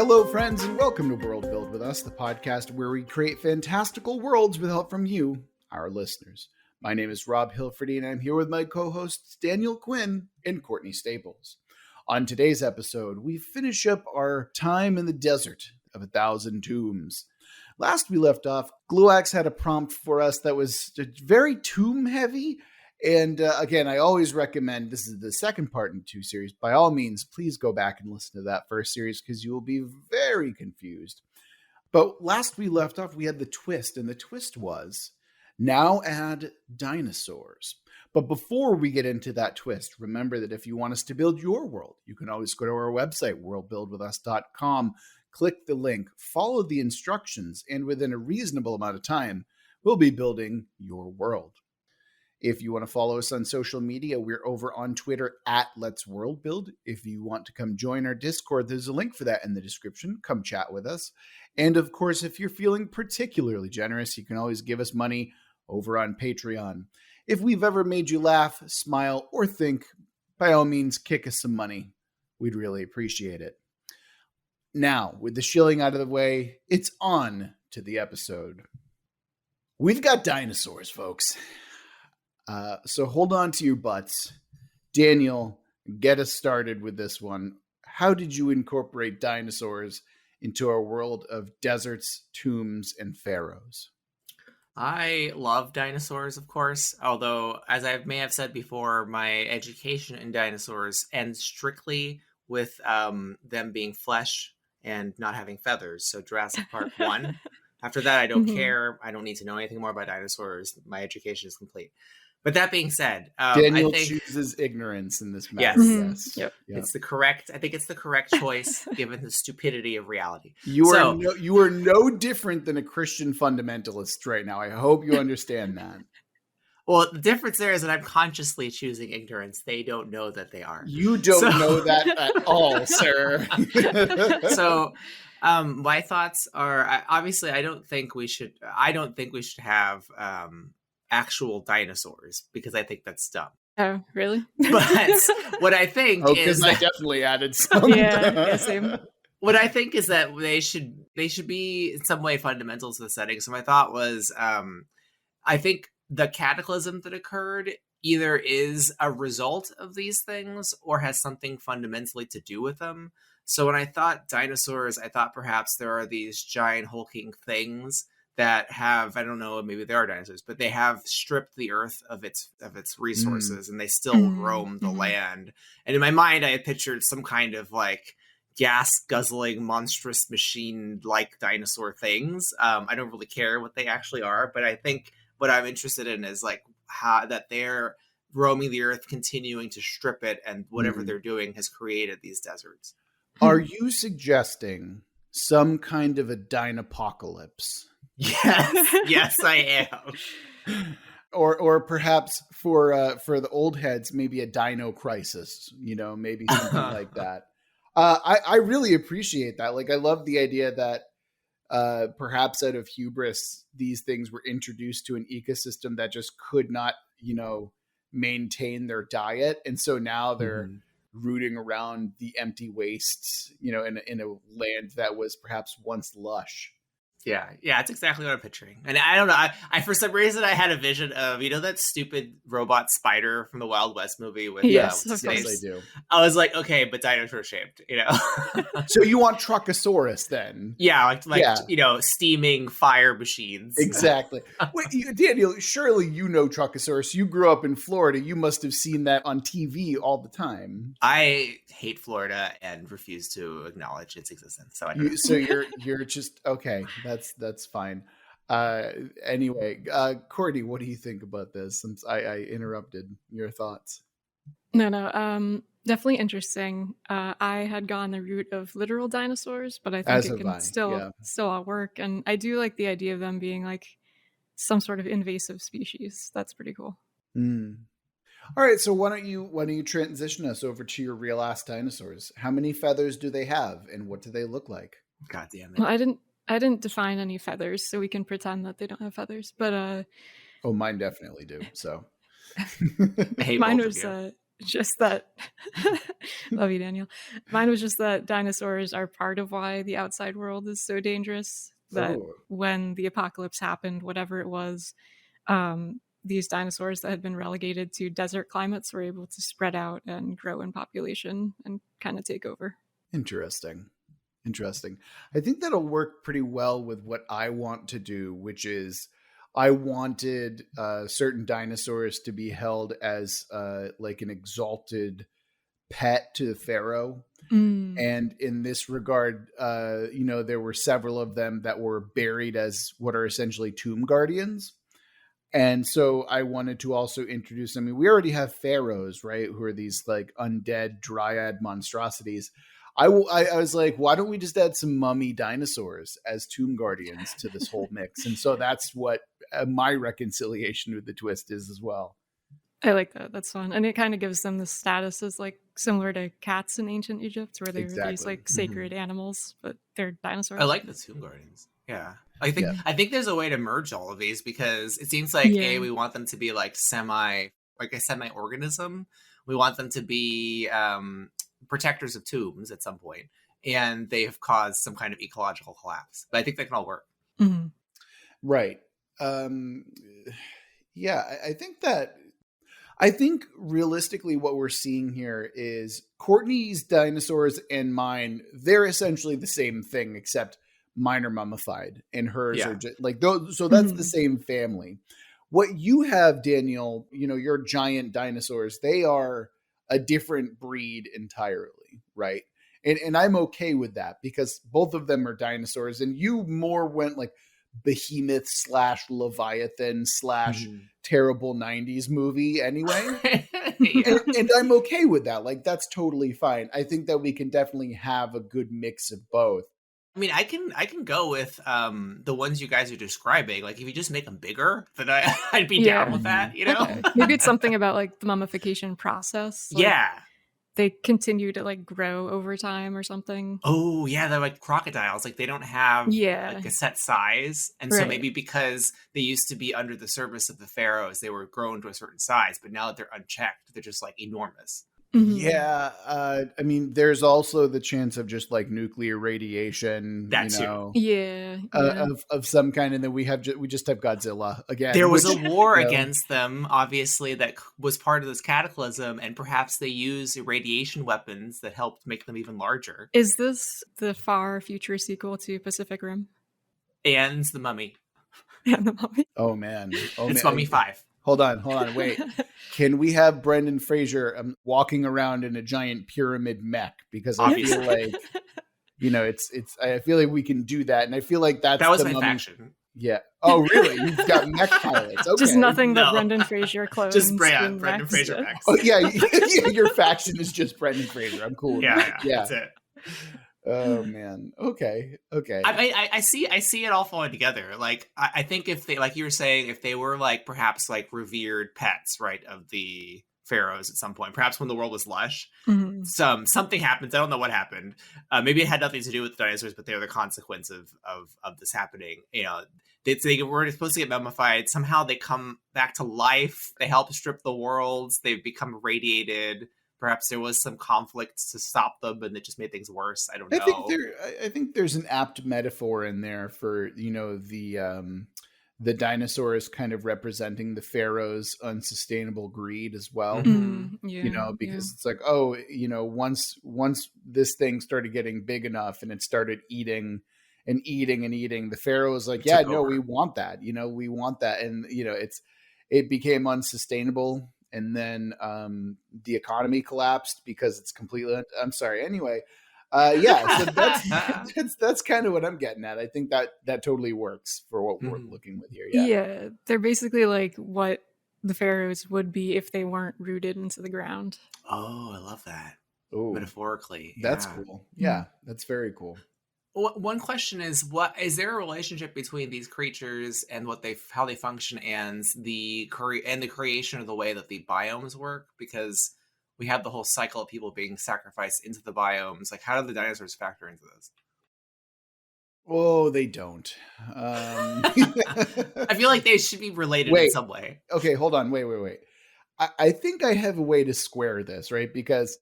Hello, friends, and welcome to Worldbuild with us, the podcast where we create fantastical worlds with help from you, our listeners. My name is Rob Hilferty, and I'm here with my co-hosts Daniel Quinn and Courtney Staples. On today's episode, we finish up our time in the desert of 1,000 tombs. Last we left off, Gluax had a prompt for us that was very tomb-heavy. And again, I always recommend, this is the second part in the 2 series. By all means, please go back and listen to that first series because you will be very confused. But last we left off, we had the twist. And the twist was, now add dinosaurs. But before we get into that twist, remember that if you want us to build your world, you can always go to our website, worldbuildwithus.com. Click the link, follow the instructions, and within a reasonable amount of time, we'll be building your world. If you want to follow us on social media, we're over on Twitter at Let's Worldbuild. If you want to come join our Discord, there's a link for that in the description. Come chat with us. And of course, if you're feeling particularly generous, you can always give us money over on Patreon. If we've ever made you laugh, smile, or think, by all means, kick us some money. We'd really appreciate it. Now, with the shilling out of the way, it's on to the episode. We've got dinosaurs, folks. So hold on to your butts. Daniel, get us started with this one. How did you incorporate dinosaurs into our world of deserts, tombs, and pharaohs? I love dinosaurs, of course, although, as I may have said before, my education in dinosaurs ends strictly with them being flesh and not having feathers. So Jurassic Park 1. After that, I don't care. I don't need to know anything more about dinosaurs. My education is complete. But that being said, Daniel I think, chooses ignorance in this matter. Yes. Yep. It's the correct. I think it's the correct choice given the stupidity of reality. You are no different than a Christian fundamentalist right now. I hope you understand that. Well, the difference there is that I'm consciously choosing ignorance. They don't know that they are. You don't know that at all, sir. So, my thoughts are obviously I don't think we should have actual dinosaurs because I think that's dumb. Oh, really? But what I think is because I definitely added some. Yeah, same. What I think is that they should be in some way fundamental to the setting. So my thought was, I think the cataclysm that occurred either is a result of these things or has something fundamentally to do with them. So when I thought dinosaurs, I thought perhaps there are these giant hulking things that have, I don't know, maybe there are dinosaurs, but they have stripped the earth of its resources and they still roam the land. And in my mind, I had pictured some kind of like gas guzzling monstrous machine like dinosaur things. I don't really care what they actually are, but I think what I'm interested in is like how that they're roaming the earth, continuing to strip it, and whatever they're doing has created these deserts. Are you suggesting some kind of a Dinopocalypse? Yes, I am. Or perhaps for the old heads, maybe a dino crisis, maybe something like that. I really appreciate that. Like, I love the idea that perhaps out of hubris, these things were introduced to an ecosystem that just could not, maintain their diet. And so now they're rooting around the empty wastes, in a land that was perhaps once lush. Yeah, it's exactly what I'm picturing. And I don't know, I for some reason I had a vision of, that stupid robot spider from the Wild West movie with yes, with of course I do. I was like, okay, but dinosaur shaped, So you want Truckosaurus then? Yeah, like steaming fire machines. Exactly. Wait, Daniel, surely you know Truckosaurus. You grew up in Florida. You must have seen that on TV all the time. I hate Florida and refuse to acknowledge its existence. So I don't know. So you're just okay. That's fine. Anyway, Courtney, what do you think about this? Since I interrupted your thoughts. No. Definitely interesting. I had gone the route of literal dinosaurs, but I think it can still all work. And I do like the idea of them being like some sort of invasive species. That's pretty cool. All right, so why don't you transition us over to your real ass dinosaurs? How many feathers do they have, and what do they look like? God damn it! Well, I didn't define any feathers, so we can pretend that they don't have feathers. But oh, mine definitely do. So I hate mine both was of you. just that love you, Daniel. Mine was just that dinosaurs are part of why the outside world is so dangerous. That when the apocalypse happened, whatever it was, these dinosaurs that had been relegated to desert climates were able to spread out and grow in population and kind of take over. Interesting. I think that'll work pretty well with what I want to do, which is I wanted certain dinosaurs to be held as like an exalted pet to the pharaoh. And in this regard, there were several of them that were buried as what are essentially tomb guardians. And so I wanted to also introduce, I mean, we already have pharaohs, right? Who are these like undead dryad monstrosities. I was like, why don't we just add some mummy dinosaurs as tomb guardians to this whole mix? And so that's what my reconciliation with the twist is as well. I like that. That's fun. And it kind of gives them the status as like similar to cats in ancient Egypt, where they were these like sacred animals, but they're dinosaurs. I like the tomb guardians. Yeah. I think there's a way to merge all of these, because it seems like we want them to be like a semi-organism. We want them to be protectors of tombs at some point, and they have caused some kind of ecological collapse. But I think that can all work. Mm-hmm. Right. I think realistically what we're seeing here is Courtney's dinosaurs and mine, they're essentially the same thing, except mine are mummified and hers are just like those. So that's the same family. What you have, Daniel, your giant dinosaurs, they are a different breed entirely, right? And I'm okay with that, because both of them are dinosaurs, and you more went like behemoth / Leviathan / terrible 90s movie anyway. and I'm okay with that. Like, that's totally fine. I think that we can definitely have a good mix of both. I mean, I can go with the ones you guys are describing. Like, if you just make them bigger, then I'd be down with that, Okay. Maybe it's something about like the mummification process. Like, they continue to like grow over time or something. Oh yeah, they're like crocodiles. Like, they don't have like a set size, and so maybe because they used to be under the service of the pharaohs, they were grown to a certain size. But now that they're unchecked, they're just like enormous. Mm-hmm. Yeah, I mean, there's also the chance of just like nuclear radiation, of some kind, and then we just have Godzilla again. There was a war against them, obviously, that was part of this cataclysm, and perhaps they use radiation weapons that helped make them even larger. Is this the far future sequel to Pacific Rim? And the Mummy. And the Mummy. Oh man, it's Mummy 5. Hold on, wait. Can we have Brendan Fraser walking around in a giant pyramid mech? Because I feel like, I feel like we can do that. And I feel like that was my faction. Yeah. Oh, really? You've got mech pilots. Okay. Just nothing but Brendan Fraser clones. Just Brendan Fraser mechs. Oh, yeah. Your faction is just Brendan Fraser. I'm cool with that. Yeah. That's it. Oh man. Okay. I see it all falling together. Like, I think if they, like you were saying, if they were like perhaps like revered pets, right, of the pharaohs at some point, perhaps when the world was lush, something happens. I don't know what happened. Maybe it had nothing to do with the dinosaurs, but they were the consequence of this happening. They were supposed to get mummified. Somehow they come back to life. They help strip the worlds. They've become irradiated. Perhaps there was some conflict to stop them, and it just made things worse. I don't know. I think there's an apt metaphor in there for the dinosaurs kind of representing the pharaoh's unsustainable greed as well. Because it's like, once this thing started getting big enough and it started eating, the pharaoh was like, we want that. We want that, and it became unsustainable. And then the economy collapsed because it's completely. I'm sorry. Anyway, so that's kind of what I'm getting at. I think that totally works for what we're looking with here. Yeah, they're basically like what the pharaohs would be if they weren't rooted into the ground. Oh, I love that. Ooh, metaphorically, that's cool. Yeah, that's very cool. One question is, what is there a relationship between these creatures and how they function and the creation of the way that the biomes work? Because we have the whole cycle of people being sacrificed into the biomes. Like, how do the dinosaurs factor into this? Oh, they don't. I feel like they should be related in some way. Okay, hold on. Wait. I think I have a way to square this, right? Because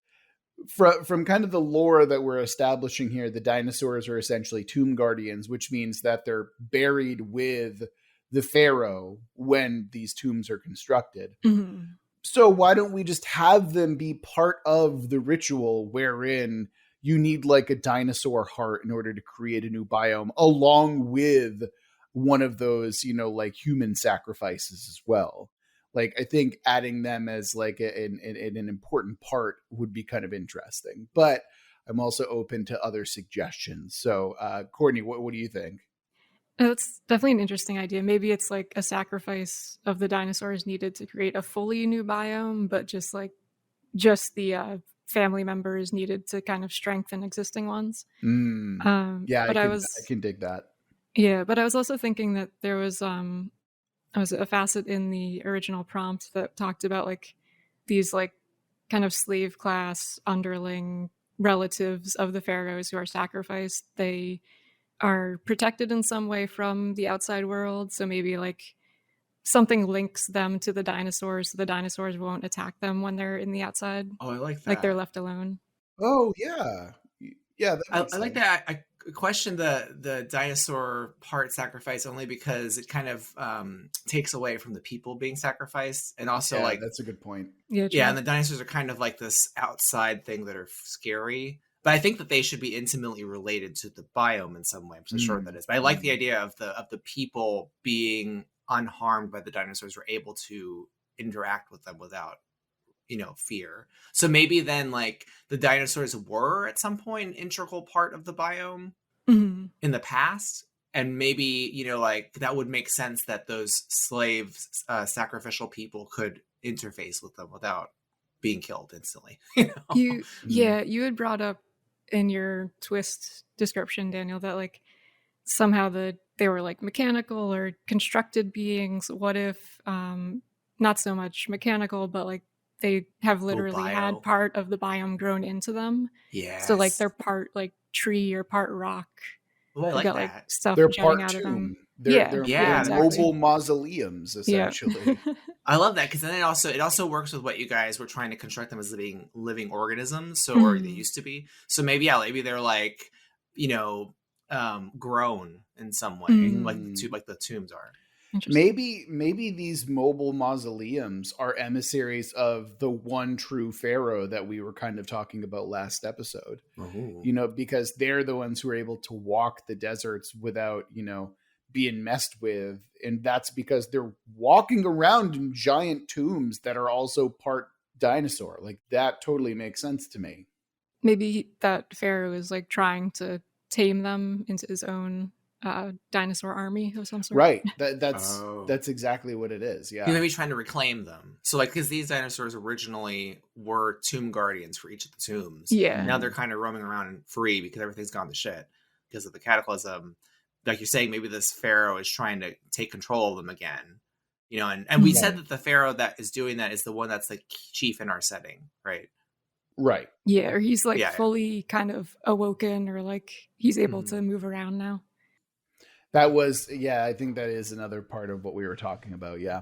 from kind of the lore that we're establishing here, the dinosaurs are essentially tomb guardians, which means that they're buried with the pharaoh when these tombs are constructed. Mm-hmm. So why don't we just have them be part of the ritual wherein you need like a dinosaur heart in order to create a new biome, along with one of those, like human sacrifices as well. Like, I think adding them as like an important part would be kind of interesting, but I'm also open to other suggestions. So, Courtney, what do you think? It's definitely an interesting idea. Maybe it's like a sacrifice of the dinosaurs needed to create a fully new biome, but just the family members needed to kind of strengthen existing ones. Yeah, but I can dig that. Yeah, but I was also thinking that there was a facet in the original prompt that talked about like these like kind of slave class underling relatives of the pharaohs who are sacrificed. They are protected in some way from the outside world, so maybe like something links them to the dinosaurs so the dinosaurs won't attack them when they're in the outside. Oh, I like that. Like they're left alone. Oh yeah, that makes I like that. I question the dinosaur part sacrifice only because it kind of takes away from the people being sacrificed, and also that's a good point. Yeah, and the dinosaurs are kind of like this outside thing that are scary. But I think that they should be intimately related to the biome in some way. I'm so sure that is. But I like the idea of the people being unharmed by the dinosaurs, were able to interact with them without, fear. So maybe then like the dinosaurs were at some point an integral part of the biome in the past. And maybe, like that would make sense that those slaves, sacrificial people could interface with them without being killed instantly. You had brought up in your twist description, Daniel, that like somehow they were like mechanical or constructed beings. What if not so much mechanical, but like they have literally had part of the biome grown into them? Yeah. So like they're part like tree or part rock. Oh, I like got that. like stuff they're jutting part out tomb. of them. They're exactly. mobile mausoleums, essentially. Yeah. I love that, because then it also works with what you guys were trying to construct them as living organisms. So or they used to be. So maybe they're like, grown in some way, like the tombs are. Maybe these mobile mausoleums are emissaries of the one true pharaoh that we were kind of talking about last episode. Oh. Because they're the ones who are able to walk the deserts without, being messed with. And that's because they're walking around in giant tombs that are also part dinosaur. Like, that totally makes sense to me. Maybe that pharaoh is like trying to tame them into his own dinosaur army of some sort. Right. That's exactly what it is. Yeah. He may be trying to reclaim them. So like, because these dinosaurs originally were tomb guardians for each of the tombs. Yeah. Now they're kind of roaming around and free because everything's gone to shit because of the cataclysm. Like you're saying, maybe this pharaoh is trying to take control of them again. And we said that the pharaoh that is doing that is the one that's the chief in our setting, right? Right. Yeah, or he's like fully kind of awoken, or like he's able to move around now. That was, I think that is another part of what we were talking about. Yeah.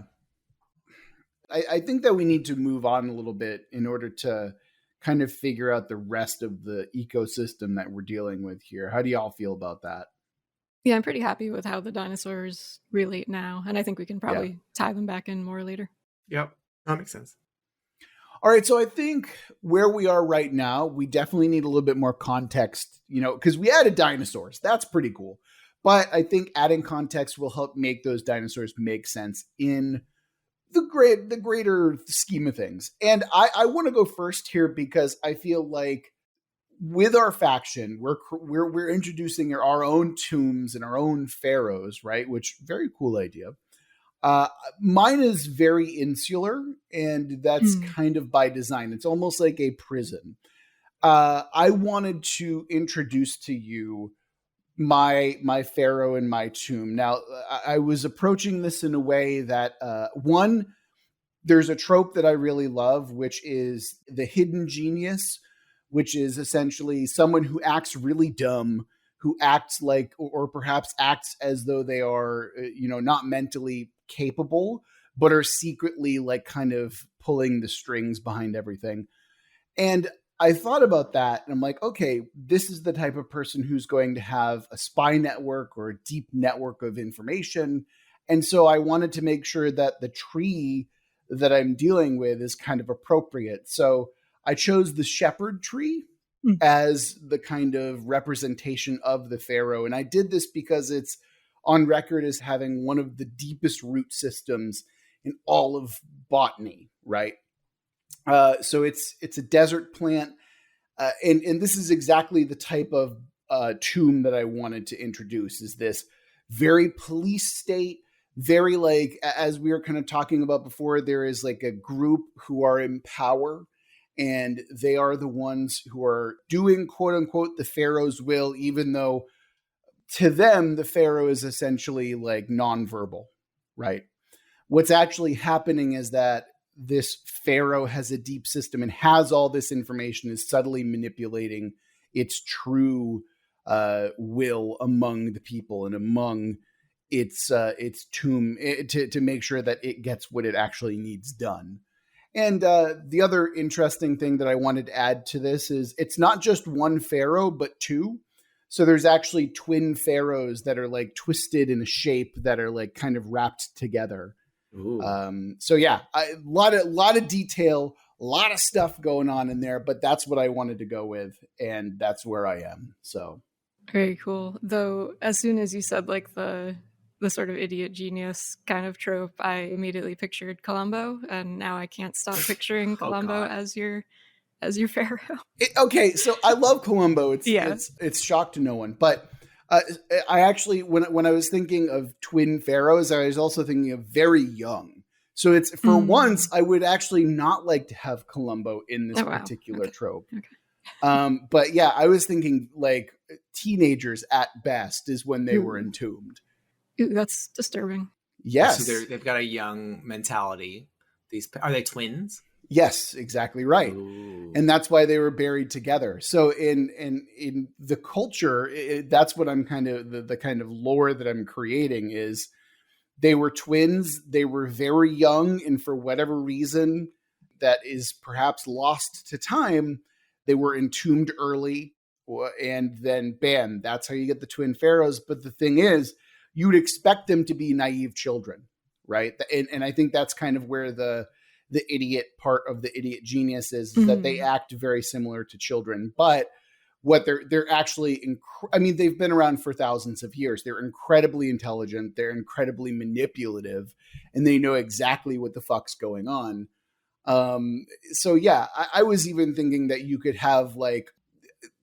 I think that we need to move on a little bit in order to kind of figure out the rest of the ecosystem that we're dealing with here. How do y'all feel about that? Yeah, I'm pretty happy with how the dinosaurs relate now. And I think we can probably tie them back in more later. Yep. That makes sense. All right. So I think where we are right now, we definitely need a little bit more context, because we added dinosaurs. That's pretty cool. But I think adding context will help make those dinosaurs make sense in the greater scheme of things. And I want to go first here because I feel like with our faction, we're introducing our own tombs and our own pharaohs, right? Which, very cool idea. Mine is very insular, and that's kind of by design. It's almost like a prison. I wanted to introduce to you my pharaoh and my tomb. Now, I was approaching this in a way that one, there's a trope that I really love, which is the hidden genius, which is essentially someone who acts really dumb, who acts like, or perhaps acts as though they are, not mentally capable, but are secretly like kind of pulling the strings behind everything. And I thought about that and I'm like, okay, this is the type of person who's going to have a spy network or a deep network of information. And so I wanted to make sure that the tree that I'm dealing with is kind of appropriate. So I chose the shepherd tree as the kind of representation of the pharaoh. And I did this because it's on record as having one of the deepest root systems in all of botany, right? So it's a desert plant. And this is exactly the type of tomb that I wanted to introduce, is this very police state, very like, as we were kind of talking about before, there is like a group who are in power and they are the ones who are doing quote unquote the pharaoh's will, even though to them, the pharaoh is essentially like nonverbal, right? What's actually happening is that this pharaoh has a deep system and has all this information, is subtly manipulating its true will among the people and among its tomb to make sure that it gets what it actually needs done. And the other interesting thing that I wanted to add to this is it's not just one pharaoh, but two. So there's actually twin pharaohs that are like twisted in a shape that are like kind of wrapped together. So yeah, a lot of detail, a lot of stuff going on in there, but that's what I wanted to go with. And that's where I am. So very cool. Though, as soon as you said like the sort of idiot genius kind of trope, I immediately pictured Columbo, and now I can't stop picturing Columbo as your pharaoh. Okay, so I love Columbo. It's shock to no one, but I actually, when I was thinking of twin pharaohs, I was also thinking of very young. So it's for once, I would actually not like to have Columbo in this particular trope. Okay. But yeah, I was thinking like teenagers at best is when they were entombed. Ooh, that's disturbing. Yes. So they've got a young mentality. Are they twins? Yes, exactly right. Ooh. And that's why they were buried together. So in the culture, that's what I'm kind of the kind of lore that I'm creating is they were twins. They were very young. And for whatever reason that is perhaps lost to time, they were entombed early. And then bam, that's how you get the twin pharaohs. But the thing is, you would expect them to be naive children, right? And I think that's kind of where the idiot part of the idiot genius is that they act very similar to children. But what they're actually, they've been around for thousands of years. They're incredibly intelligent. They're incredibly manipulative, and they know exactly what the fuck's going on. So yeah, I was even thinking that you could have like,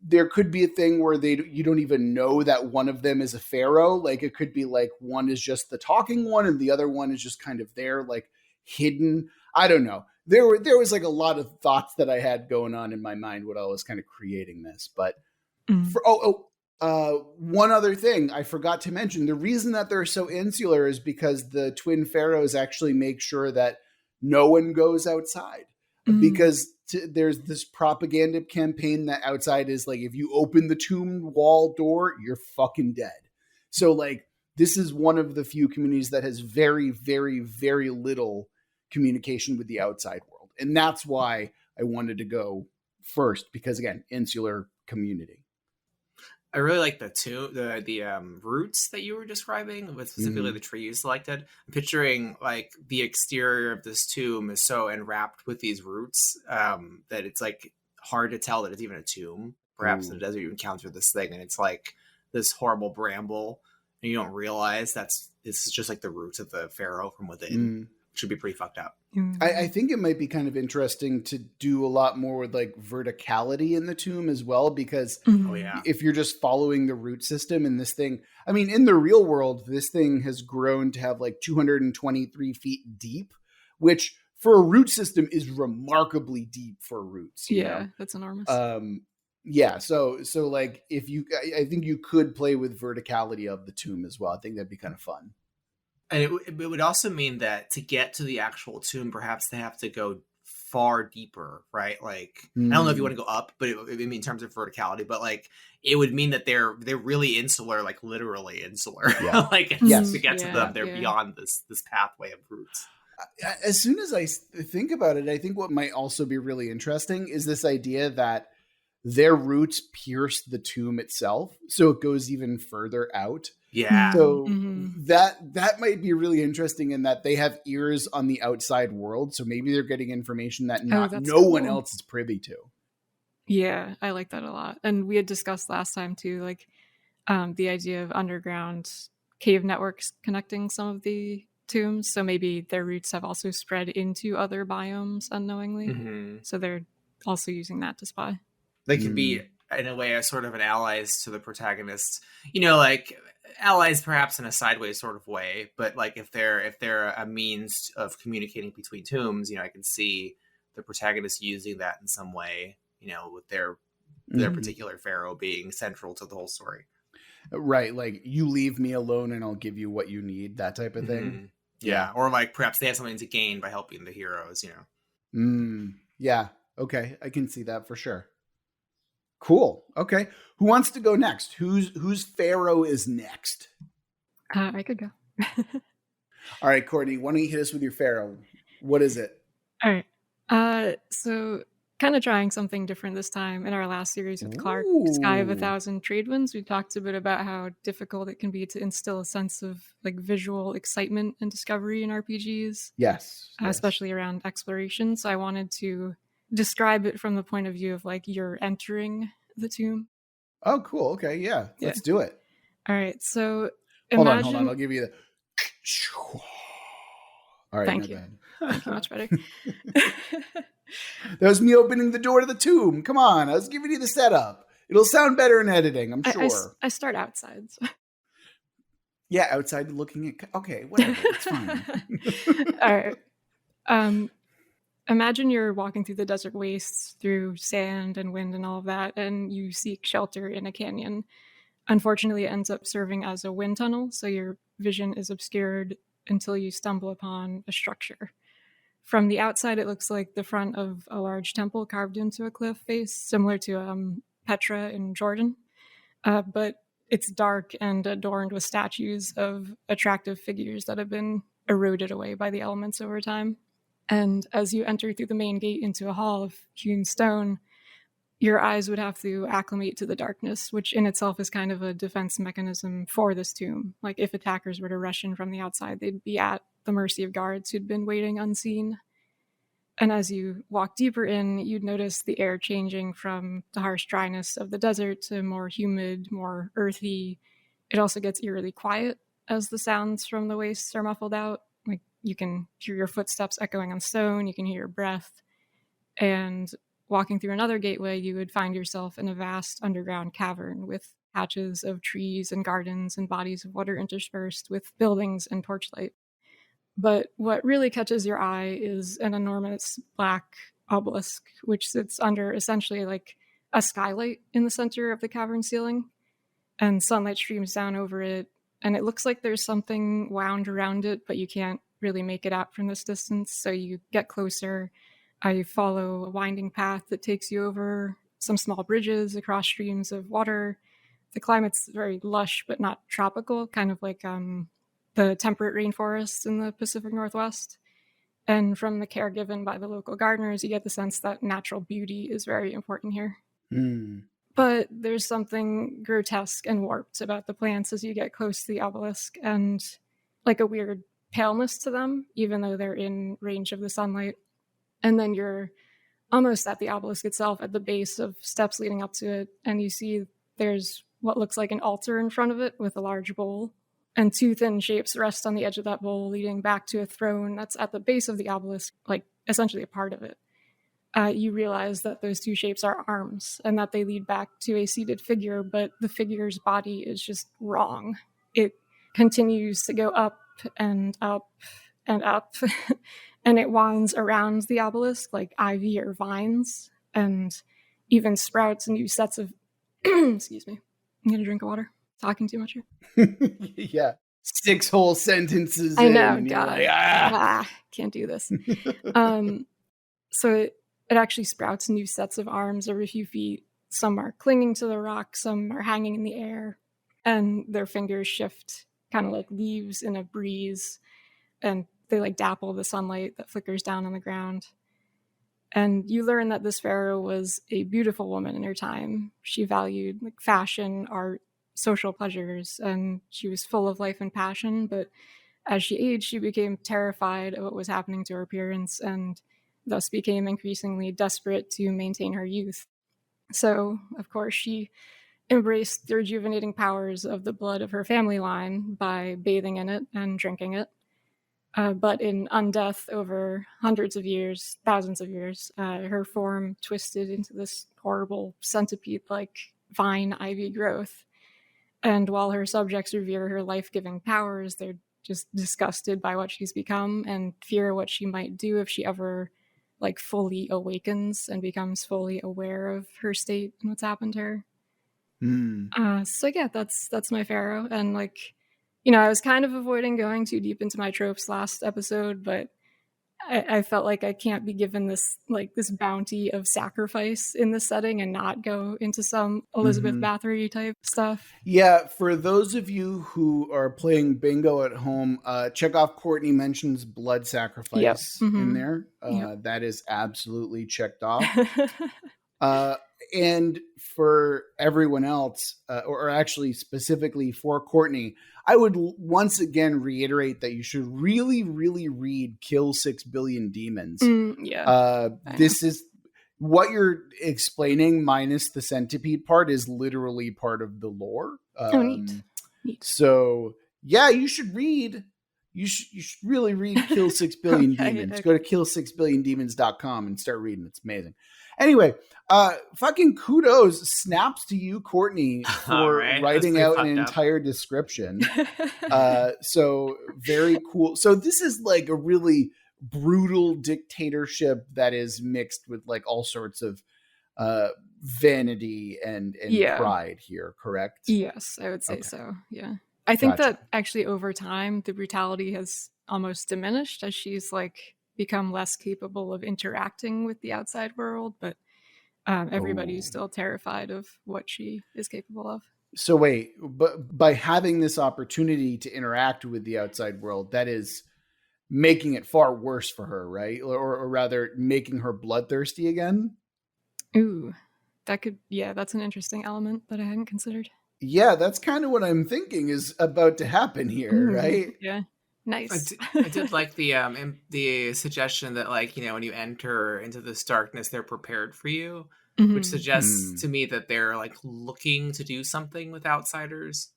there could be a thing where you don't even know that one of them is a pharaoh. Like it could be like one is just the talking one and the other one is just kind of there, like hidden. I don't know. There was like a lot of thoughts that I had going on in my mind when I was kind of creating this. But one other thing I forgot to mention, the reason that they're so insular is because the twin pharaohs actually make sure that no one goes outside because there's this propaganda campaign that outside is like, if you open the tomb wall door, you're fucking dead. So like, this is one of the few communities that has very, very, very little communication with the outside world. And that's why I wanted to go first, because again, insular community. I really like the roots that you were describing, with specifically the tree you selected. I'm picturing like the exterior of this tomb is so enwrapped with these roots that it's like hard to tell that it's even a tomb. Perhaps in the desert you encounter this thing and it's like this horrible bramble and you don't realize it's just like the roots of the pharaoh from within. Should be pretty fucked up. I think it might be kind of interesting to do a lot more with like verticality in the tomb as well, because if you're just following the root system in this thing, I mean, in the real world, this thing has grown to have like 223 feet deep, which for a root system is remarkably deep for roots. You know? That's enormous. Yeah. So like I think you could play with verticality of the tomb as well. I think that'd be kind of fun. And it would also mean that to get to the actual tomb, perhaps they have to go far deeper, right? Like, I don't know if you want to go up, but it in terms of verticality, but like, it would mean that they're really insular, like literally insular. Yeah. Like, to get to them, they're beyond this pathway of roots. As soon as I think about it, I think what might also be really interesting is this idea that their roots pierce the tomb itself, so it goes even further out. Yeah. So that might be really interesting in that they have ears on the outside world, so maybe they're getting information that no one else is privy to. Yeah, I like that a lot. And we had discussed last time too, like the idea of underground cave networks connecting some of the tombs. So maybe their roots have also spread into other biomes unknowingly. Mm-hmm. So they're also using that to spy. They could be, in a way, a sort of an allies to the protagonists. You know, like allies perhaps in a sideways sort of way, but like if they're a means of communicating between tombs, you know, I can see the protagonist using that in some way, you know, with their particular pharaoh being central to the whole story. Right, like you leave me alone and I'll give you what you need, that type of thing. Mm-hmm. Yeah, or like perhaps they have something to gain by helping the heroes, you know. Yeah, okay, I can see that for sure. Cool. Okay, who wants to go next? Whose pharaoh is next? I could go. All right, Courtney, why don't you hit us with your pharaoh? What is it? All right. So kind of trying something different this time. In our last series with Clark, Sky of 1,000 Trade Winds, we talked a bit about how difficult it can be to instill a sense of like visual excitement and discovery in RPGs. Yes. Especially around exploration. So I wanted to describe it from the point of view of like you're entering the tomb. Oh, cool. Okay, yeah. Let's do it. All right. So hold on. I'll give you the. All right. Thank you. Thank you. Much better. That was me opening the door to the tomb. Come on. I was giving you the setup. It'll sound better in editing, I'm sure. I start outside. So. Yeah, outside looking at... Okay, whatever. It's fine. All right. Imagine you're walking through the desert wastes, through sand and wind and all of that, and you seek shelter in a canyon. Unfortunately, it ends up serving as a wind tunnel, so your vision is obscured until you stumble upon a structure. From the outside, it looks like the front of a large temple carved into a cliff face, similar to Petra in Jordan. But it's dark and adorned with statues of attractive figures that have been eroded away by the elements over time. And as you enter through the main gate into a hall of hewn stone, your eyes would have to acclimate to the darkness, which in itself is kind of a defense mechanism for this tomb. Like if attackers were to rush in from the outside, they'd be at the mercy of guards who'd been waiting unseen. And as you walk deeper in, you'd notice the air changing from the harsh dryness of the desert to more humid, more earthy. It also gets eerily quiet as the sounds from the wastes are muffled out. Like you can hear your footsteps echoing on stone, you can hear your breath. And walking through another gateway, you would find yourself in a vast underground cavern with patches of trees and gardens and bodies of water interspersed with buildings and torchlight. But what really catches your eye is an enormous black obelisk, which sits under essentially like a skylight in the center of the cavern ceiling. And sunlight streams down over it. And it looks like there's something wound around it, but you can't really make it out from this distance. So you get closer. You follow a winding path that takes you over some small bridges across streams of water. The climate's very lush, but not tropical, kind of like the temperate rainforests in the Pacific Northwest. And from the care given by the local gardeners, you get the sense that natural beauty is very important here. But there's something grotesque and warped about the plants as you get close to the obelisk, and like a weird paleness to them, even though they're in range of the sunlight. And then you're almost at the obelisk itself, at the base of steps leading up to it, and you see there's what looks like an altar in front of it with a large bowl. And two thin shapes rest on the edge of that bowl, leading back to a throne that's at the base of the obelisk, like essentially a part of it. You realize that those two shapes are arms and that they lead back to a seated figure, but the figure's body is just wrong. It continues to go up and up and up, and it winds around the obelisk like ivy or vines, and even sprouts new sets of... Excuse me. I'm going to drink water. Talking too much here. Yeah. 6 whole sentences. I know, God. Like, can't do this. So it actually sprouts new sets of arms every few feet. Some are clinging to the rock, some are hanging in the air, and their fingers shift kind of like leaves in a breeze. And they like dapple the sunlight that flickers down on the ground. And you learn that this pharaoh was a beautiful woman in her time. She valued like fashion, art, social pleasures, and she was full of life and passion. But as she aged, she became terrified of what was happening to her appearance and thus became increasingly desperate to maintain her youth. So, of course, she embraced the rejuvenating powers of the blood of her family line by bathing in it and drinking it. But in undeath over hundreds of years, thousands of years, her form twisted into this horrible centipede-like vine ivy growth. And while her subjects revere her life-giving powers, they're just disgusted by what she's become and fear what she might do if she ever like fully awakens and becomes fully aware of her state and what's happened to her. So yeah, that's my pharaoh. And like, you know, I was kind of avoiding going too deep into my tropes last episode, but I felt like I can't be given this bounty of sacrifice in this setting and not go into some Elizabeth Bathory type stuff. Yeah, for those of you who are playing bingo at home, check off Courtney mentions blood sacrifice in there. That is absolutely checked off. And for everyone else, or actually specifically for Courtney, I would once again reiterate that you should really, really read Kill 6 Billion Demons. This is what you're explaining minus the centipede part is literally part of the lore. Neat. So yeah, you should read. You should really read Kill 6 Billion Demons. Okay. Go to kill6billiondemons.com and start reading. It's amazing. Anyway, fucking kudos, snaps to you, Courtney, for writing out an entire description. So very cool. So this is like a really brutal dictatorship that is mixed with like all sorts of vanity and pride here, correct? Yes, I would say so. Yeah. I think that actually over time, the brutality has almost diminished as she's like become less capable of interacting with the outside world, but everybody's still terrified of what she is capable of. So wait, but by having this opportunity to interact with the outside world, that is making it far worse for her, right? Or rather making her bloodthirsty again? Ooh, that's an interesting element that I hadn't considered. Yeah, that's kind of what I'm thinking is about to happen here, right? Yeah. Nice. I did like the suggestion that, like, you know, when you enter into this darkness, they're prepared for you, which suggests to me that they're like looking to do something with outsiders.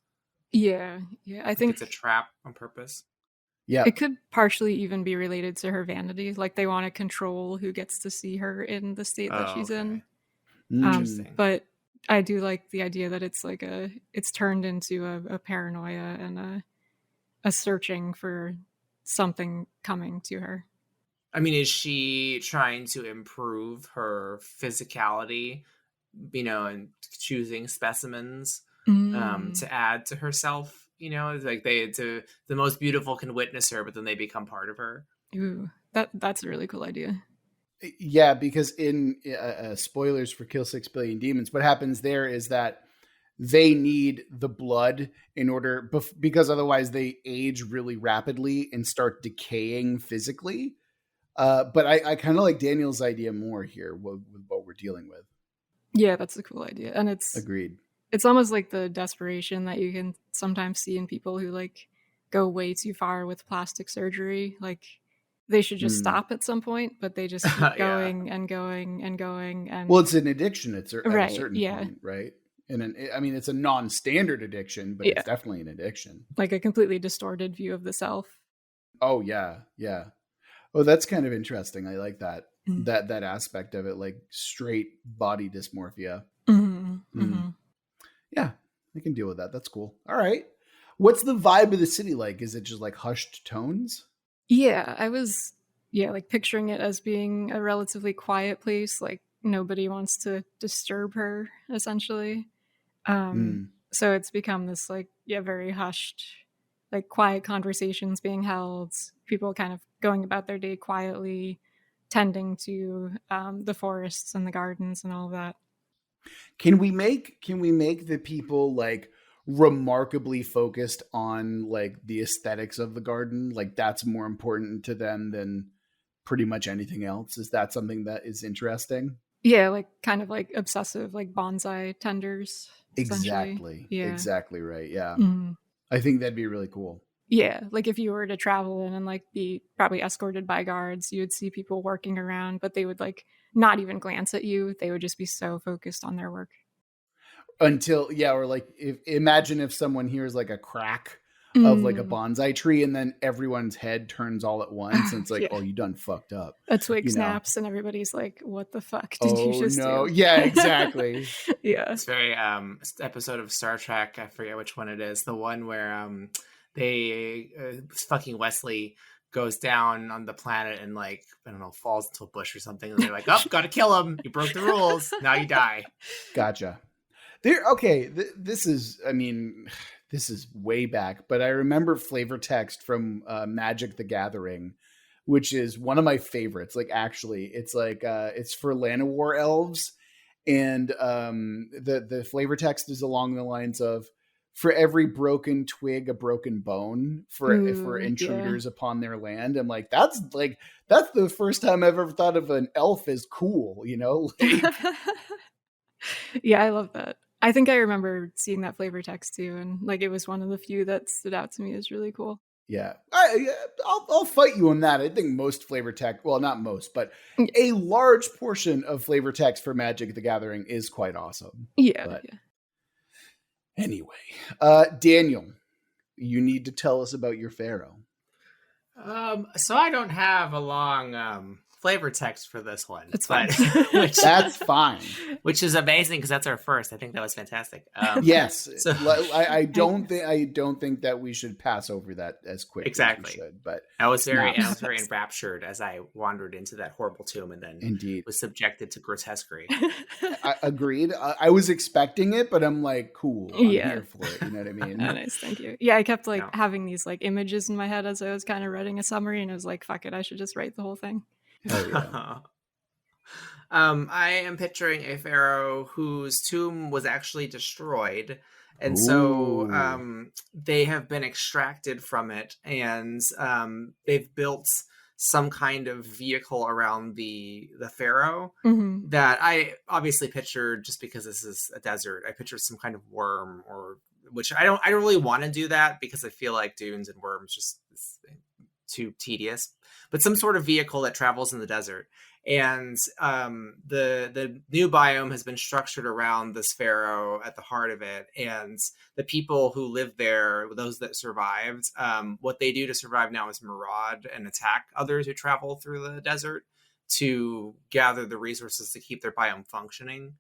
Yeah. I think it's a trap on purpose. Yeah. It could partially even be related to her vanity. Like they want to control who gets to see her in the state that she's in. Interesting. But I do like the idea that it's like it's turned into a paranoia and a searching for something coming to her. I mean, is she trying to improve her physicality, you know, and choosing specimens to add to herself? You know, it's like the most beautiful can witness her, but then they become part of her. Ooh, that's a really cool idea. Yeah, because in spoilers for Kill 6 Billion Demons, what happens there is that they need the blood in order, because otherwise they age really rapidly and start decaying physically. But I kind of like Daniel's idea more here with what we're dealing with. Yeah, that's a cool idea. And it's agreed. It's almost like the desperation that you can sometimes see in people who like go way too far with plastic surgery. Like they should just stop at some point, but they just keep going and going and going. And well, it's an addiction at a certain point, right? And I mean, it's a non-standard addiction, but it's definitely an addiction. Like a completely distorted view of the self. Oh yeah. Oh, that's kind of interesting. I like that that aspect of it, like straight body dysmorphia. Yeah, I can deal with that. That's cool. All right. What's the vibe of the city like? Is it just like hushed tones? Yeah, I was like picturing it as being a relatively quiet place. Like nobody wants to disturb her, essentially. So it's become this like very hushed, like quiet conversations being held. People kind of going about their day quietly, tending to the forests and the gardens and all of that. Can we make the people like remarkably focused on like the aesthetics of the garden. Like that's more important to them than pretty much anything else. Is that something that is interesting? Yeah, like kind of like obsessive, like bonsai tenders. Exactly. Yeah. Exactly right. Yeah. Mm-hmm. I think that'd be really cool. Yeah, like if you were to travel in and like be probably escorted by guards, you would see people working around, but they would like not even glance at you. They would just be so focused on their work. Until, or like imagine if someone hears like a crack of like a bonsai tree and then everyone's head turns all at once and it's like, oh, you done fucked up. A twig snaps and everybody's like, what the fuck did you just do? Yeah, exactly. Yeah. It's very episode of Star Trek, I forget which one it is, the one where they fucking Wesley goes down on the planet and like, I don't know, falls into a bush or something, and they're like, oh, gotta kill him, you broke the rules, now you die. Gotcha. This is way back, but I remember flavor text from Magic the Gathering, which is one of my favorites. Like, actually, it's like it's for Llanowar elves, and the flavor text is along the lines of, for every broken twig, a broken bone for intruders upon their land. I'm like, that's the first time I've ever thought of an elf as cool, you know? Like, yeah, I love that. I think I remember seeing that flavor text too, and like it was one of the few that stood out to me as really cool. Yeah, I'll fight you on that. I think most flavor text, well, not most, but a large portion of flavor text for Magic the Gathering is quite awesome. Yeah. Anyway, Daniel, you need to tell us about your pharaoh. So I don't have a long flavor text for this one. That's fine. That's fine. Which is amazing because that's our first. I think that was fantastic. Yes. So I don't think that we should pass over that as quickly exactly. as we should, but I was very enraptured as I wandered into that horrible tomb and then was subjected to grotesquerie. I agreed. I was expecting it, but I'm like, cool. I'm here for it. You know what I mean? Nice, thank you. Yeah, I kept having these like images in my head as I was kind of writing a summary, and I was like, fuck it, I should just write the whole thing. Yeah. I am picturing a pharaoh whose tomb was actually destroyed, and so they have been extracted from it, and they've built some kind of vehicle around the pharaoh that I obviously pictured, just because this is a desert, I pictured some kind of worm, or which I don't really want to do that because I feel like dunes and worms just too tedious, but some sort of vehicle that travels in the desert. And the new biome has been structured around this pharaoh at the heart of it. And the people who live there, those that survived, what they do to survive now is maraud and attack others who travel through the desert to gather the resources to keep their biome functioning.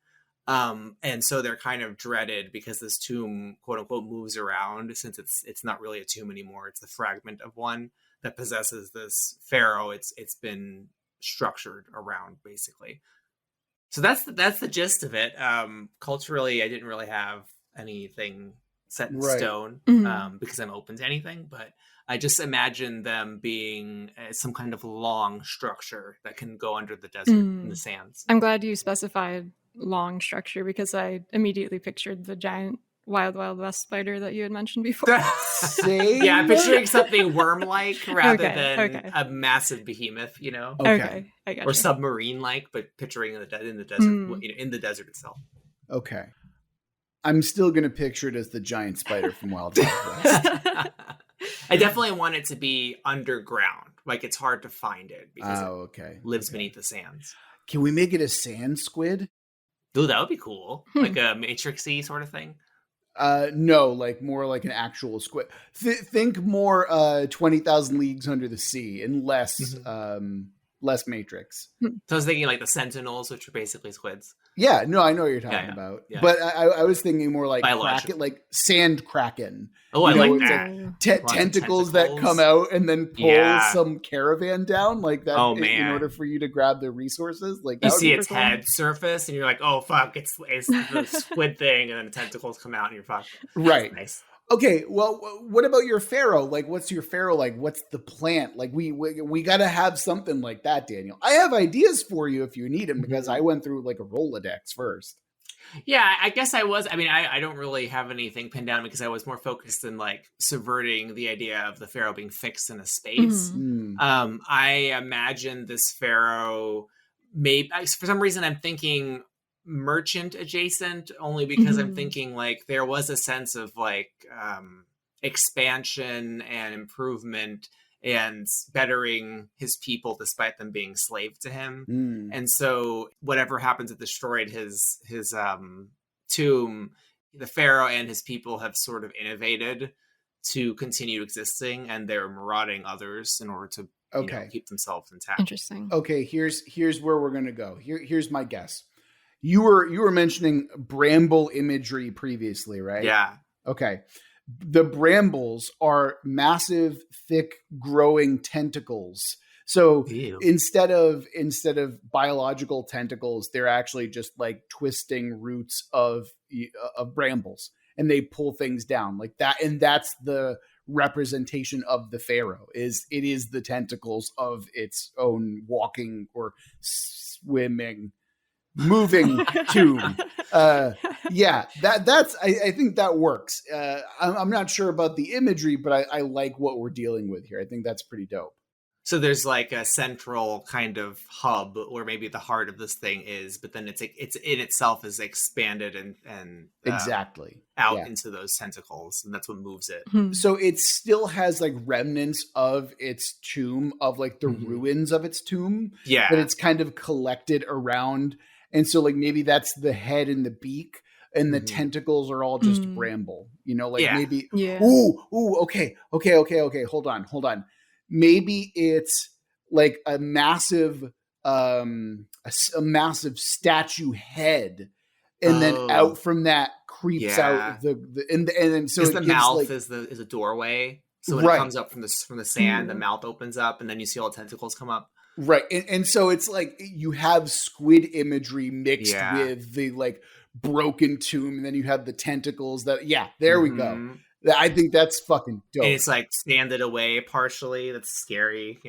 And so they're kind of dreaded because this tomb, quote unquote, moves around, since it's not really a tomb anymore. It's the fragment of one that possesses this pharaoh. It's been structured around, basically. So that's the gist of it. Culturally, I didn't really have anything set in stone because I'm open to anything, but I just imagine them being some kind of long structure that can go under the desert in the sands. I'm glad you specified long structure because I immediately pictured the giant Wild West spider that you had mentioned before. Yeah, I'm picturing something worm-like rather than a massive behemoth, you know? Okay, I got or submarine-like, but picturing in the desert, in the desert itself. Okay. I'm still going to picture it as the giant spider from Wild West. I definitely want it to be underground. Like, it's hard to find it because it lives beneath the sands. Can we make it a sand squid? Ooh, that would be cool. Like a Matrix-y sort of thing. No, like more like an actual squid. Think more 20,000 Leagues Under the Sea and less Matrix. So I was thinking like the Sentinels, which are basically squids. Yeah, no, I know what you're talking about. Yeah. But I was thinking more like kraken, like sand kraken. Oh, I like that. Tentacles that come out and then pull some caravan down like that. Oh, man. In order for you to grab the resources. Like you see its head surface and you're like, oh, fuck, it's the squid thing. And then the tentacles come out and you're fucked. Right. Nice. Okay, well, what about your pharaoh? Like, what's your pharaoh like? What's the plant? Like, we got to have something like that, Daniel. I have ideas for you if you need them because I went through like a Rolodex first. Yeah, I guess I was. I mean, I don't really have anything pinned down because I was more focused in like subverting the idea of the pharaoh being fixed in a space. I imagine this pharaoh, maybe for some reason I'm thinking merchant adjacent, only because I'm thinking like there was a sense of like expansion and improvement and bettering his people despite them being slave to him. And so whatever happened to destroyed his tomb, the pharaoh and his people have sort of innovated to continue existing, and they're marauding others in order to keep themselves intact. Interesting. Okay, here's where we're gonna go. Here's my guess. You were mentioning bramble imagery previously, right? Yeah. Okay. The brambles are massive, thick, growing tentacles. So instead of biological tentacles, they're actually just like twisting roots of brambles, and they pull things down like that. And that's the representation of the pharaoh. It is the tentacles of its own walking or swimming, moving tomb. Yeah, that's I think that works. I'm not sure about the imagery, but I like what we're dealing with here. I think that's pretty dope. So there's like a central kind of hub where maybe the heart of this thing is, but then it's in itself is expanded and exactly out into those tentacles, and that's what moves it. So it still has like remnants of its tomb, of like the ruins of its tomb. Yeah, but it's kind of collected around, and so like maybe that's the head and the beak, and the tentacles are all just bramble. Maybe. Yeah. Ooh. Okay. Hold on. Maybe it's like a massive statue head, and then out from that creeps out and then so the mouth is a doorway. So when it comes up from the sand, the mouth opens up, and then you see all the tentacles come up. Right, and so it's like you have squid imagery mixed with the like broken tomb, and then you have the tentacles that. Yeah, there we go. I think that's fucking dope. And it's like sanded away partially. That's scary,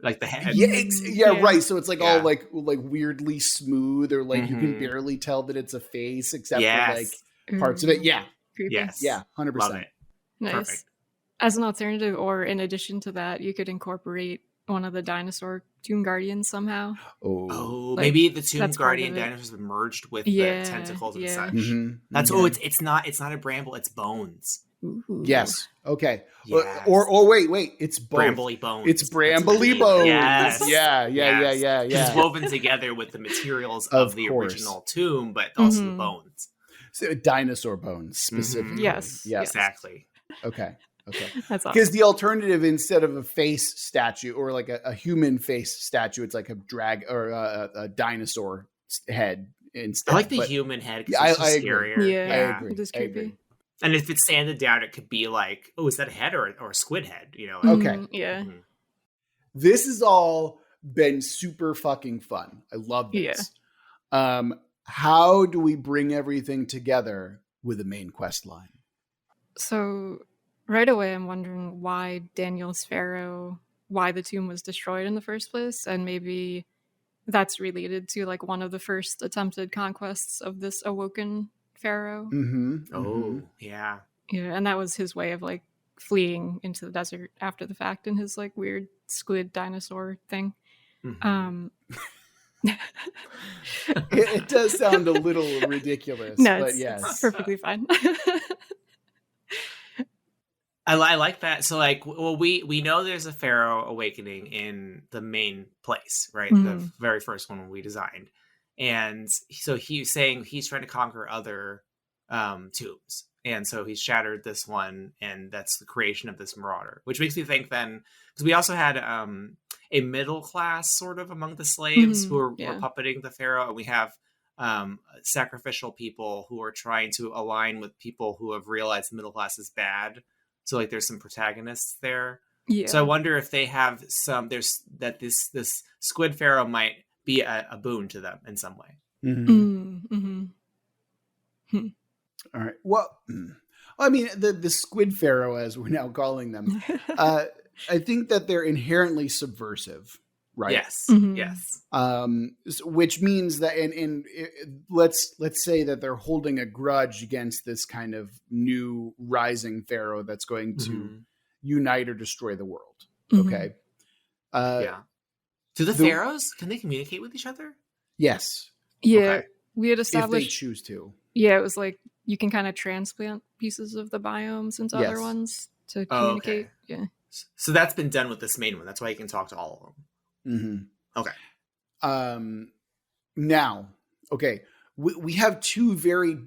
like the head. Yeah, right. So it's like all like weirdly smooth, or like you can barely tell that it's a face except for like parts of it. Yeah. Creepy. Yes. Yeah. 100%. Nice. Perfect. As an alternative, or in addition to that, you could incorporate one of the dinosaur tomb guardians somehow. Maybe the tomb guardian dinosaurs have merged with the tentacles and such. That's it's not a bramble, it's bones. Ooh. Yes. Okay. Yes. Or wait. It's both. Brambly bones. It's brambly bones. Yes. Yeah. It's woven together with the materials of the original tomb, but also the bones. So dinosaur bones specifically. Yes. Exactly. Okay. That's awesome. Because the alternative, instead of a face statue or like a human face statue, it's like a drag or a dinosaur head instead. I like the human head because it's scarier. Yeah, I agree. It is creepy. And if it's sanded down, it could be like, is that a head or a squid head? Okay. Yeah. This has all been super fucking fun. I love this. Yeah. How do we bring everything together with a main quest line? So right away, I'm wondering why Daniel's pharaoh, why the tomb was destroyed in the first place. And maybe that's related to like one of the first attempted conquests of this awoken pharaoh. Yeah. And that was his way of like fleeing into the desert after the fact in his like weird squid dinosaur thing. It does sound a little ridiculous. No, but it's perfectly fine. I like that. So like, we know there's a pharaoh awakening in the main place, right? The very first one we designed. And so he's saying he's trying to conquer other tombs. And so he's shattered this one, and that's the creation of this marauder, which makes me think then, because we also had a middle class sort of among the slaves who were puppeting the pharaoh. And we have sacrificial people who are trying to align with people who have realized the middle class is bad. So like there's some protagonists there. Yeah. So I wonder if they have this squid pharaoh might be a boon to them in some way. All right. Well, I mean, the squid pharaoh, as we're now calling them, I think that they're inherently subversive, right? Yes. Mhm. Yes. Which means that, let's say that they're holding a grudge against this kind of new rising pharaoh that's going to unite or destroy the world. Mhm. Okay. Yeah. Do the pharaohs, can they communicate with each other? Yes. Yeah. Okay. We had established if they choose to. Yeah, it was like you can kind of transplant pieces of the biomes into other ones to communicate. Okay. Yeah. So that's been done with this main one. That's why you can talk to all of them. Okay. Now, okay, we have two very,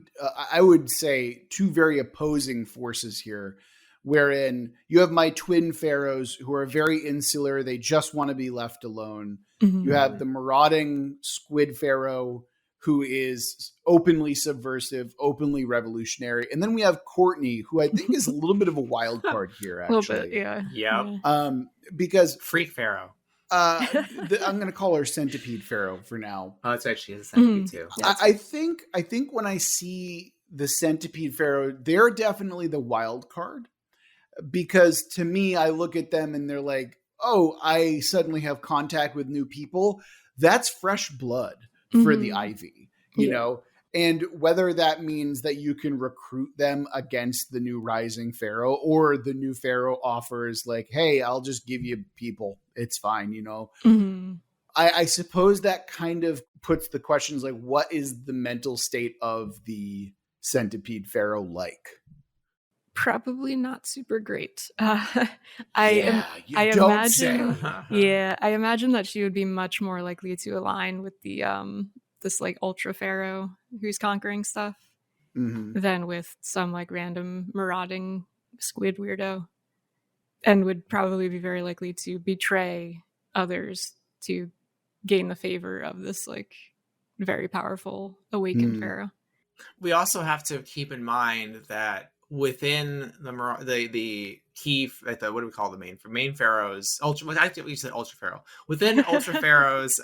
I would say, two very opposing forces here, wherein you have my twin pharaohs who are very insular. They just want to be left alone. Mhm. You have the marauding squid pharaoh who is openly subversive, openly revolutionary. And then we have Courtney, who I think is a little bit of a wild card here, actually. A little bit, yeah. Yeah. Because Freak pharaoh. I'm going to call her Centipede Pharaoh for now. Oh, that's right. She is a centipede too. I think when I see the Centipede Pharaoh, they're definitely the wild card, because to me, I look at them and they're like, oh, I suddenly have contact with new people. That's fresh blood for the Ivy, you know? And whether that means that you can recruit them against the new rising pharaoh, or the new pharaoh offers like, hey, I'll just give you people. It's fine, you know? I suppose that kind of puts the questions like, what is the mental state of the Centipede Pharaoh like? Probably not super great. I imagine that she would be much more likely to align with the this like ultra pharaoh who's conquering stuff than with some like random marauding squid weirdo, and would probably be very likely to betray others to gain the favor of this like very powerful awakened pharaoh. We also have to keep in mind that within the key, like what do we call the main pharaohs? I think we said ultra pharaoh. Within ultra pharaoh's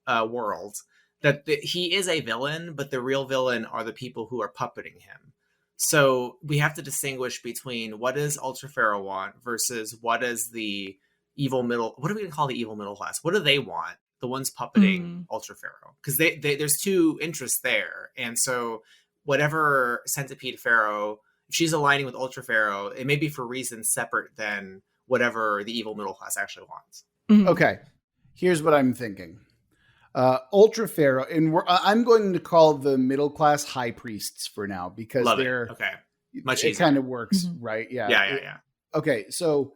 world, that he is a villain, but the real villain are the people who are puppeting him. So we have to distinguish between what does ultra pharaoh want versus what is the evil middle. What are we going to call the evil middle class? What do they want? The ones puppeting ultra pharaoh, because they there's two interests there, and so whatever Centipede Pharaoh, if she's aligning with ultra pharaoh, it may be for reasons separate than whatever the evil middle class actually wants. Okay, here's what I'm thinking. Ultra pharaoh, and I'm going to call the middle class high priests for now, because they're much easier. It kind of works, Mm-hmm. right? Yeah. Okay, so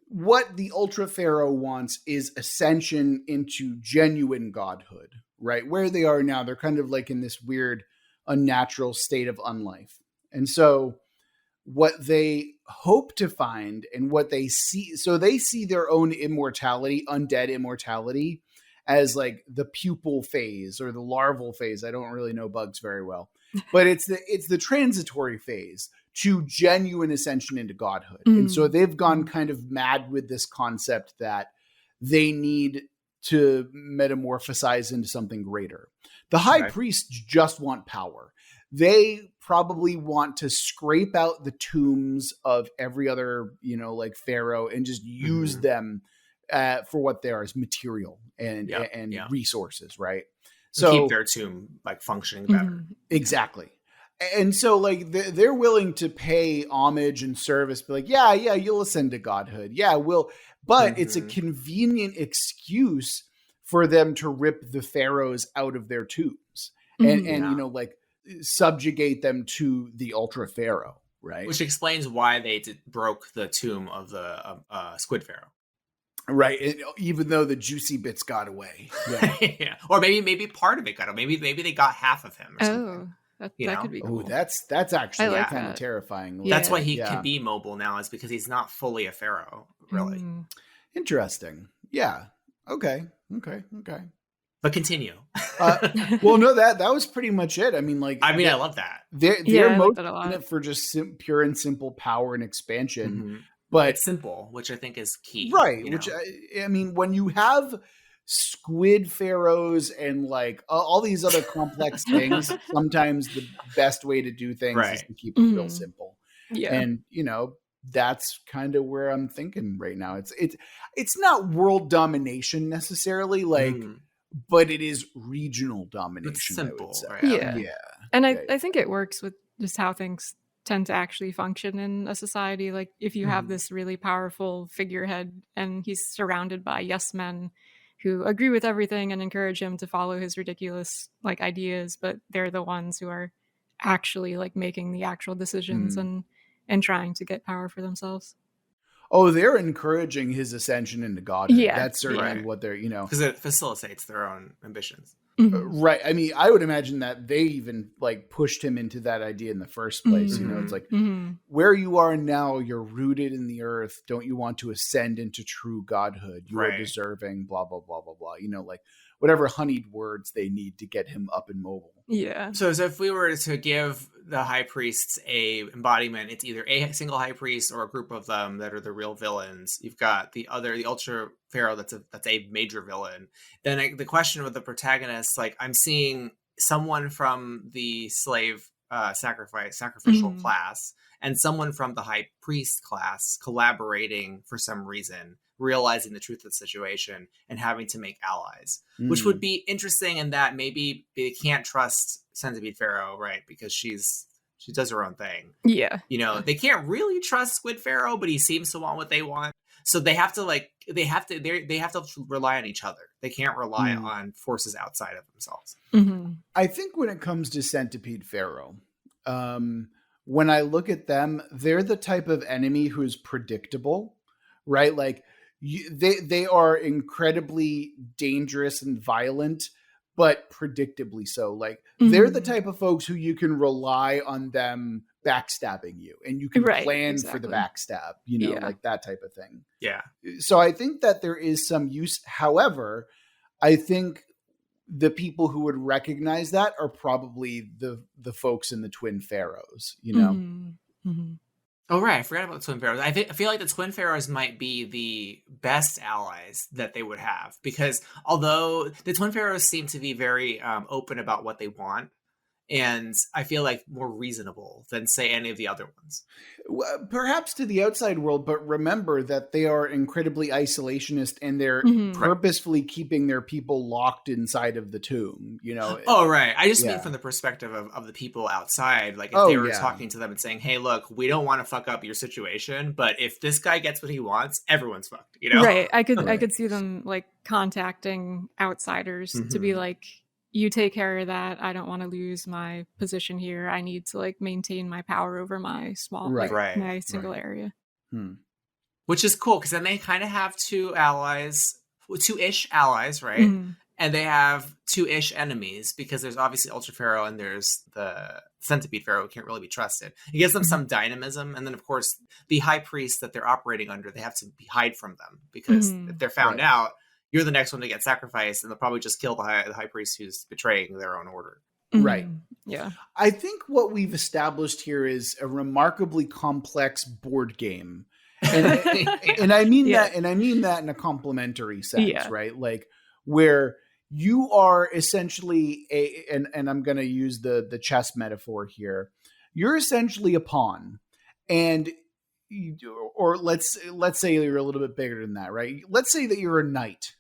what the ultra pharaoh wants is ascension into genuine godhood, right? Where they are now, they're kind of like in this weird, unnatural state of unlife. And so what they hope to find and what they see, so they see their own immortality, undead immortality, as like the pupal phase or the larval phase. I don't really know bugs very well, but it's the transitory phase to genuine ascension into godhood. And so they've gone kind of mad with this concept that they need to metamorphosize into something greater. The high priests just want power. They probably want to scrape out the tombs of every other, like pharaoh, and just use them for what they are, as material and resources, right? So keep their tomb like functioning better. Exactly. And so like they're willing to pay homage and service, be like, yeah, you'll ascend to godhood. Yeah, we'll, but it's a convenient excuse for them to rip the pharaohs out of their tombs and like subjugate them to the ultra pharaoh, right? Which explains why they broke the tomb of the squid pharaoh. Right, even though the juicy bits got away. Yeah. Or maybe part of it got away. Maybe they got half of him or something. That could be cool. Oh, that's actually like kind that. of terrifying. That's why he can be mobile now, is because he's not fully a pharaoh, really. Interesting. Yeah. Okay. But continue. Well, no, that was pretty much it. I mean, I love that. They're most in it for just pure and simple power and expansion. But it's simple, which I think is key. Right. Which I mean, when you have squid pharaohs and like all these other complex things, sometimes the best way to do things is to keep it real simple. Yeah. And that's kind of where I'm thinking right now. It's not world domination necessarily, like, but it is regional domination. It's simple, I would say. Right? Yeah. And I think it works with just how things tend to actually function in a society. Like if you have this really powerful figurehead and he's surrounded by yes men who agree with everything and encourage him to follow his ridiculous like ideas, but they're the ones who are actually like making the actual decisions and trying to get power for themselves. Oh, they're encouraging his ascension into godhood. Yeah, that's certainly what they're, because it facilitates their own ambitions. Right. I mean, I would imagine that they even like pushed him into that idea in the first place. You know, it's like where you are now, you're rooted in the earth. Don't you want to ascend into true godhood? You are deserving, blah, blah, blah, blah, blah. You know, like whatever honeyed words they need to get him up and mobile. Yeah. So if we were to give the high priests a embodiment, it's either a single high priest or a group of them that are the real villains. You've got the ultra pharaoh that's a major villain. Then the question with the protagonists, like I'm seeing someone from the slave sacrificial class and someone from the high priest class collaborating for some reason, realizing the truth of the situation and having to make allies, which would be interesting in that maybe they can't trust Centipede Pharaoh, right? Because she does her own thing. Yeah. You know, they can't really trust Squid Pharaoh, but he seems to want what they want. So they have to rely on each other. They can't rely on forces outside of themselves. I think when it comes to Centipede Pharaoh, when I look at them, they're the type of enemy who's predictable, right? Like they are incredibly dangerous and violent, but predictably so. Like they're the type of folks who you can rely on them backstabbing you and you can plan for the backstab, you know, like that type of thing. Yeah. So I think that there is some use. However, I think the people who would recognize that are probably the folks in the Twin Pharaohs, you know? Oh, right. I forgot about the Twin Pharaohs. I feel like the Twin Pharaohs might be the best allies that they would have, because although the Twin Pharaohs seem to be very open about what they want, and I feel like more reasonable than, say, any of the other ones. Well, perhaps to the outside world, but remember that they are incredibly isolationist and they're purposefully keeping their people locked inside of the tomb, you know? Oh, right. I just mean from the perspective of the people outside. Like if they were talking to them and saying, hey, look, we don't want to fuck up your situation, but if this guy gets what he wants, everyone's fucked, you know? Right. I could see them like contacting outsiders to be like, you take care of that. I don't want to lose my position here. I need to like maintain my power over my small, my single area. Which is cool because then they kind of have two-ish allies, right? And they have two-ish enemies because there's obviously Ultra Pharaoh and there's the Centipede Pharaoh who can't really be trusted. It gives them some dynamism. And then, of course, the high priest that they're operating under, they have to hide from them because if they're found out, you're the next one to get sacrificed, and they'll probably just kill the high priest who's betraying their own order. Right. Yeah. I think what we've established here is a remarkably complex board game. And I mean that, and I mean that in a complimentary sense, right? Like where you are essentially and I'm going to use the chess metaphor here. You're essentially a pawn, and or let's say you're a little bit bigger than that, right? Let's say that you're a knight,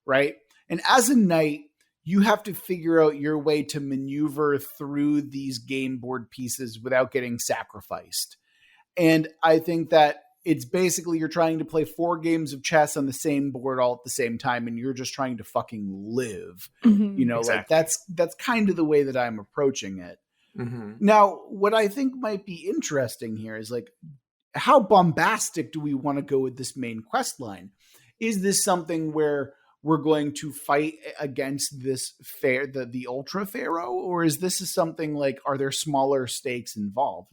right? And as a knight, you have to figure out your way to maneuver through these game board pieces without getting sacrificed. And I think that it's basically you're trying to play 4 games of chess on the same board all at the same time, and you're just trying to fucking live. You know, like that's kind of the way that I'm approaching it. Now, what I think might be interesting here is like, how bombastic do we want to go with this main quest line? Is this something where we're going to fight against this the Ultra Pharaoh, or is this something like, are there smaller stakes involved?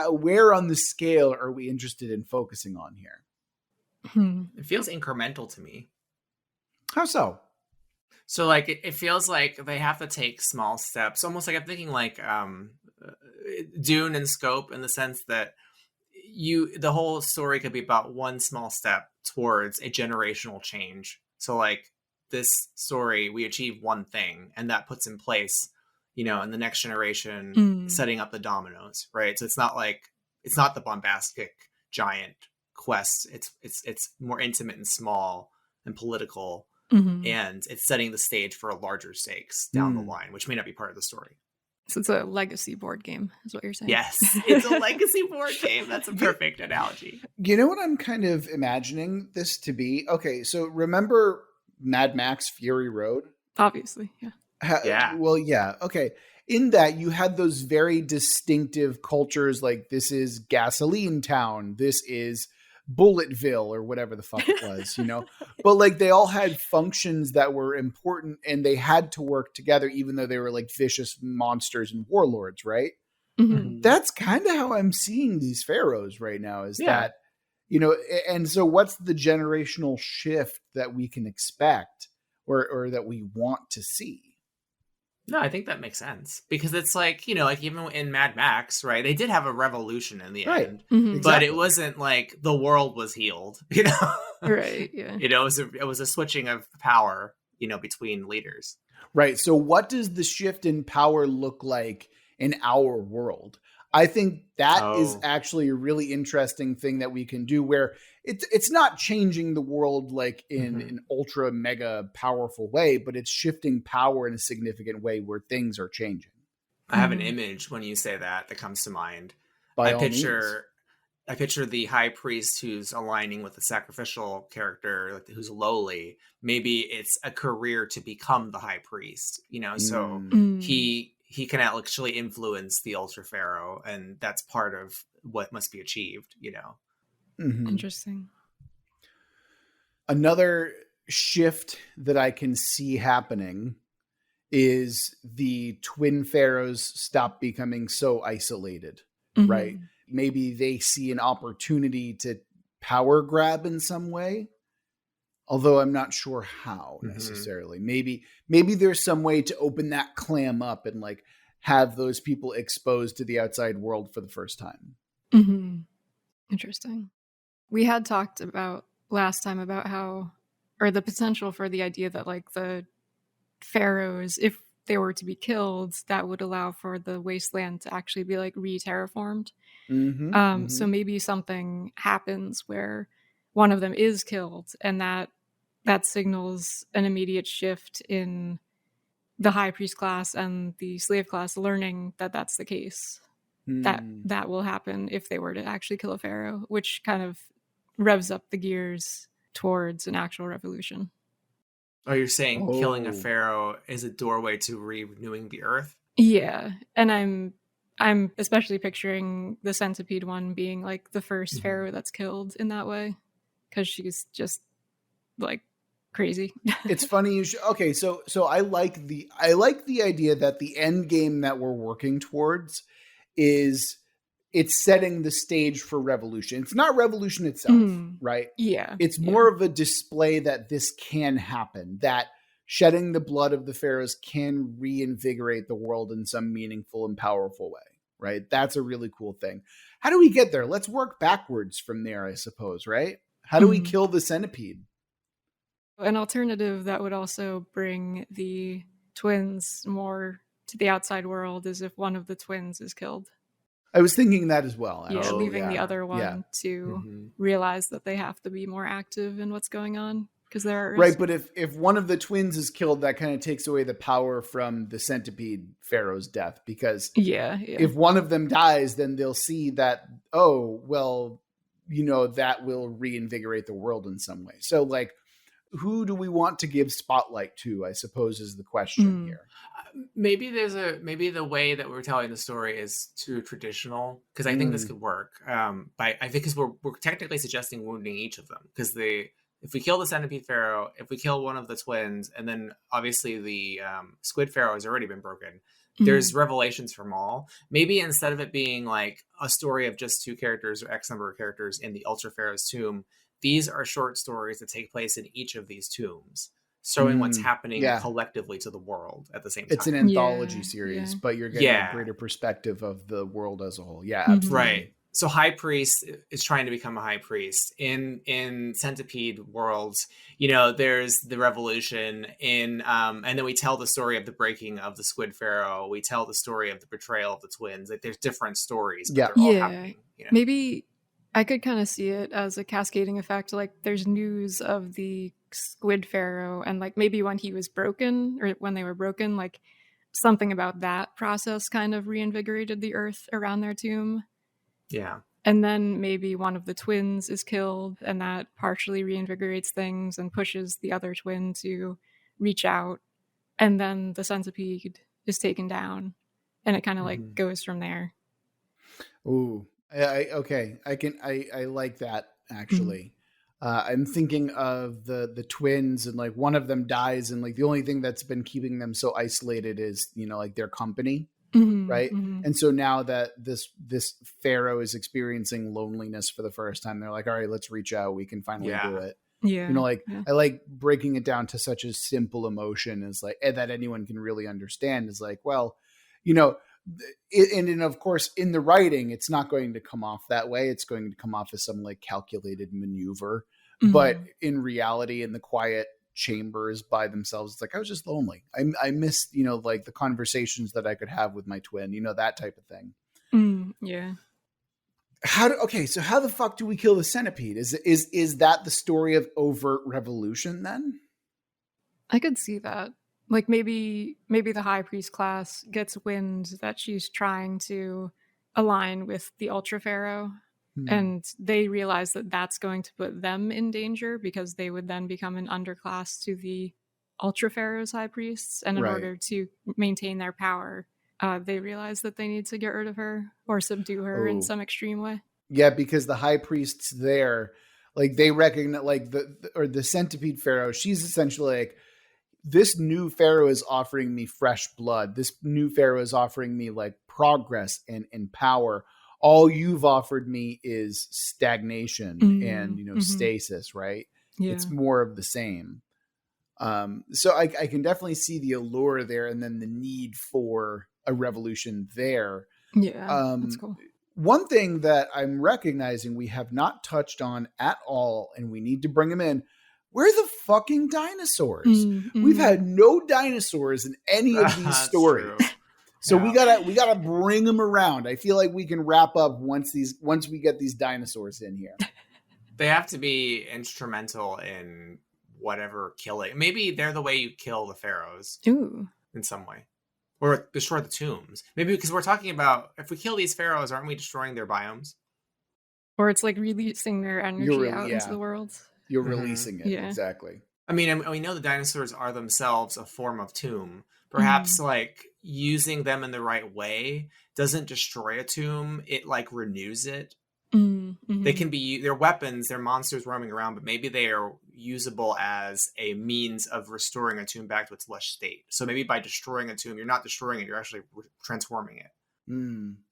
Where on the scale are we interested in focusing on here? It feels incremental to me. How so? So like it feels like they have to take small steps, almost like I'm thinking like Dune in scope, in the sense that the whole story could be about one small step towards a generational change. So like this story, we achieve one thing and that puts in place, you know, in the next generation, setting up the dominoes, right? So it's not the bombastic giant quest. It's more intimate and small and political, and it's setting the stage for a larger stakes down the line, which may not be part of the story. So it's a legacy board game, is what you're saying? Yes, it's a legacy board game. That's a perfect analogy. You know what I'm kind of imagining this to be? Okay, so remember Mad Max Fury Road? Obviously, yeah. Yeah. Well, yeah. Okay. In that, you had those very distinctive cultures, like this is Gasoline Town, this is Bulletville, or whatever the fuck it was, you know? But like they all had functions that were important and they had to work together, even though they were like vicious monsters and warlords, right? Mm-hmm. That's kind of how I'm seeing these pharaohs right now, is that, you know, and so what's the generational shift that we can expect or that we want to see? No, I think that makes sense, because it's like, you know, like even in Mad Max, right? They did have a revolution in the end, but it wasn't like the world was healed, you know? Right. Yeah. You know, it was a switching of power, you know, between leaders. Right. So what does the shift in power look like in our world? I think that is actually a really interesting thing that we can do, where it's not changing the world like in an ultra mega powerful way, but it's shifting power in a significant way where things are changing. I have an image when you say that comes to mind. I picture the high priest who's aligning with the sacrificial character, like who's lowly. Maybe it's a career to become the high priest, you know, so he can actually influence the Ultra Pharaoh, and that's part of what must be achieved, you know. Interesting. Another shift that I can see happening is the twin pharaohs stop becoming so isolated, right? Maybe they see an opportunity to power grab in some way, although I'm not sure how necessarily. Maybe there's some way to open that clam up and like have those people exposed to the outside world for the first time. Interesting. We had talked about last time about how, or the potential for the idea that like the pharaohs, if they were to be killed, that would allow for the wasteland to actually be like re-terraformed. So maybe something happens where one of them is killed, and that signals an immediate shift in the high priest class and the slave class learning that that's the case. That will happen if they were to actually kill a pharaoh, which kind of revs up the gears towards an actual revolution. Oh, you're saying killing a pharaoh is a doorway to renewing the earth? Yeah, and I'm especially picturing the centipede one being like the first pharaoh that's killed in that way, because she's just like crazy. It's funny. So I like the idea that the end game that we're working towards is it's setting the stage for revolution. It's not revolution itself, right? Yeah. It's more of a display that this can happen, that shedding the blood of the pharaohs can reinvigorate the world in some meaningful and powerful way, right? That's a really cool thing. How do we get there? Let's work backwards from there, I suppose, right? How do we kill the centipede? An alternative that would also bring the twins more to the outside world is if one of the twins is killed. I was thinking that as well. Yeah, leaving the other one to realize that they have to be more active in what's going on because they're at risk. Right, but if one of the twins is killed, that kind of takes away the power from the centipede pharaoh's death, because if one of them dies, then they'll see that, oh, well, you know, that will reinvigorate the world in some way. So like, who do we want to give spotlight to, I suppose, is the question here. Maybe the way that we're telling the story is too traditional, because I think this could work. But I think because we're technically suggesting wounding each of them, because if we kill the centipede pharaoh, if we kill one of the twins, and then obviously the squid pharaoh has already been broken, there's revelations from all. Maybe instead of it being like a story of just 2 characters or X number of characters in the Ultra Pharaoh's tomb, these are short stories that take place in each of these tombs, showing what's happening collectively to the world at the same time. It's an anthology series, but you're getting a greater perspective of the world as a whole. Yeah, absolutely. Right. So High Priest is trying to become a High Priest. In Centipede worlds, you know, there's the revolution and then we tell the story of the breaking of the Squid Pharaoh. We tell the story of the betrayal of the twins. Like there's different stories, but they're all happening. You know? Maybe I could kind of see it as a cascading effect. Like there's news of the squid pharaoh, and like maybe when he was broken or when they were broken, like something about that process kind of reinvigorated the earth around their tomb. Yeah. And then maybe one of the twins is killed, and that partially reinvigorates things and pushes the other twin to reach out. And then the centipede is taken down, and it kind of like goes from there. Ooh, okay. I like that actually. I'm thinking of the twins, and like one of them dies, and like the only thing that's been keeping them so isolated is, you know, like their company. Right. And so now that this pharaoh is experiencing loneliness for the first time, they're like, all right, let's reach out. We can finally do it. Yeah. You know, like I like breaking it down to such a simple emotion as like that anyone can really understand is like, well, you know, and of course in the writing, it's not going to come off that way. It's going to come off as some like calculated maneuver, but in reality, in the quiet chambers by themselves, it's like I was just lonely. I missed, you know, like the conversations that I could have with my twin, you know, that type of thing. Yeah. So how the fuck do we kill the centipede? Is that the story of overt revolution then? I could see that. Like maybe the high priest class gets wind that she's trying to align with the ultra pharaoh. And they realize that that's going to put them in danger because they would then become an underclass to the Ultra Pharaoh's high priests. And in order to maintain their power, they realize that they need to get rid of her or subdue her in some extreme way. Yeah, because the high priests there, like they recognize, like the centipede pharaoh, she's essentially like, this new pharaoh is offering me fresh blood. This new pharaoh is offering me like progress and power. All you've offered me is stagnation and, you know, stasis, right? Yeah. It's more of the same. So I can definitely see the allure there and then the need for a revolution there. Yeah, that's cool. One thing that I'm recognizing we have not touched on at all, and we need to bring them in, where are the fucking dinosaurs? We've had no dinosaurs in any of these stories. True. So we gotta bring them around. I feel like we can wrap up once we get these dinosaurs in here. They have to be instrumental in whatever killing. Maybe they're the way you kill the pharaohs in some way, or destroy the tombs. Maybe because we're talking about if we kill these pharaohs, aren't we destroying their biomes? Or it's like releasing their energy out into the world. You're releasing it exactly. I mean, and we know the dinosaurs are themselves a form of tomb. Perhaps like using them in the right way doesn't destroy a tomb. It like renews it. They can be, they're weapons, they're monsters roaming around, but maybe they are usable as a means of restoring a tomb back to its lush state. So maybe by destroying a tomb, you're not destroying it, you're actually transforming it.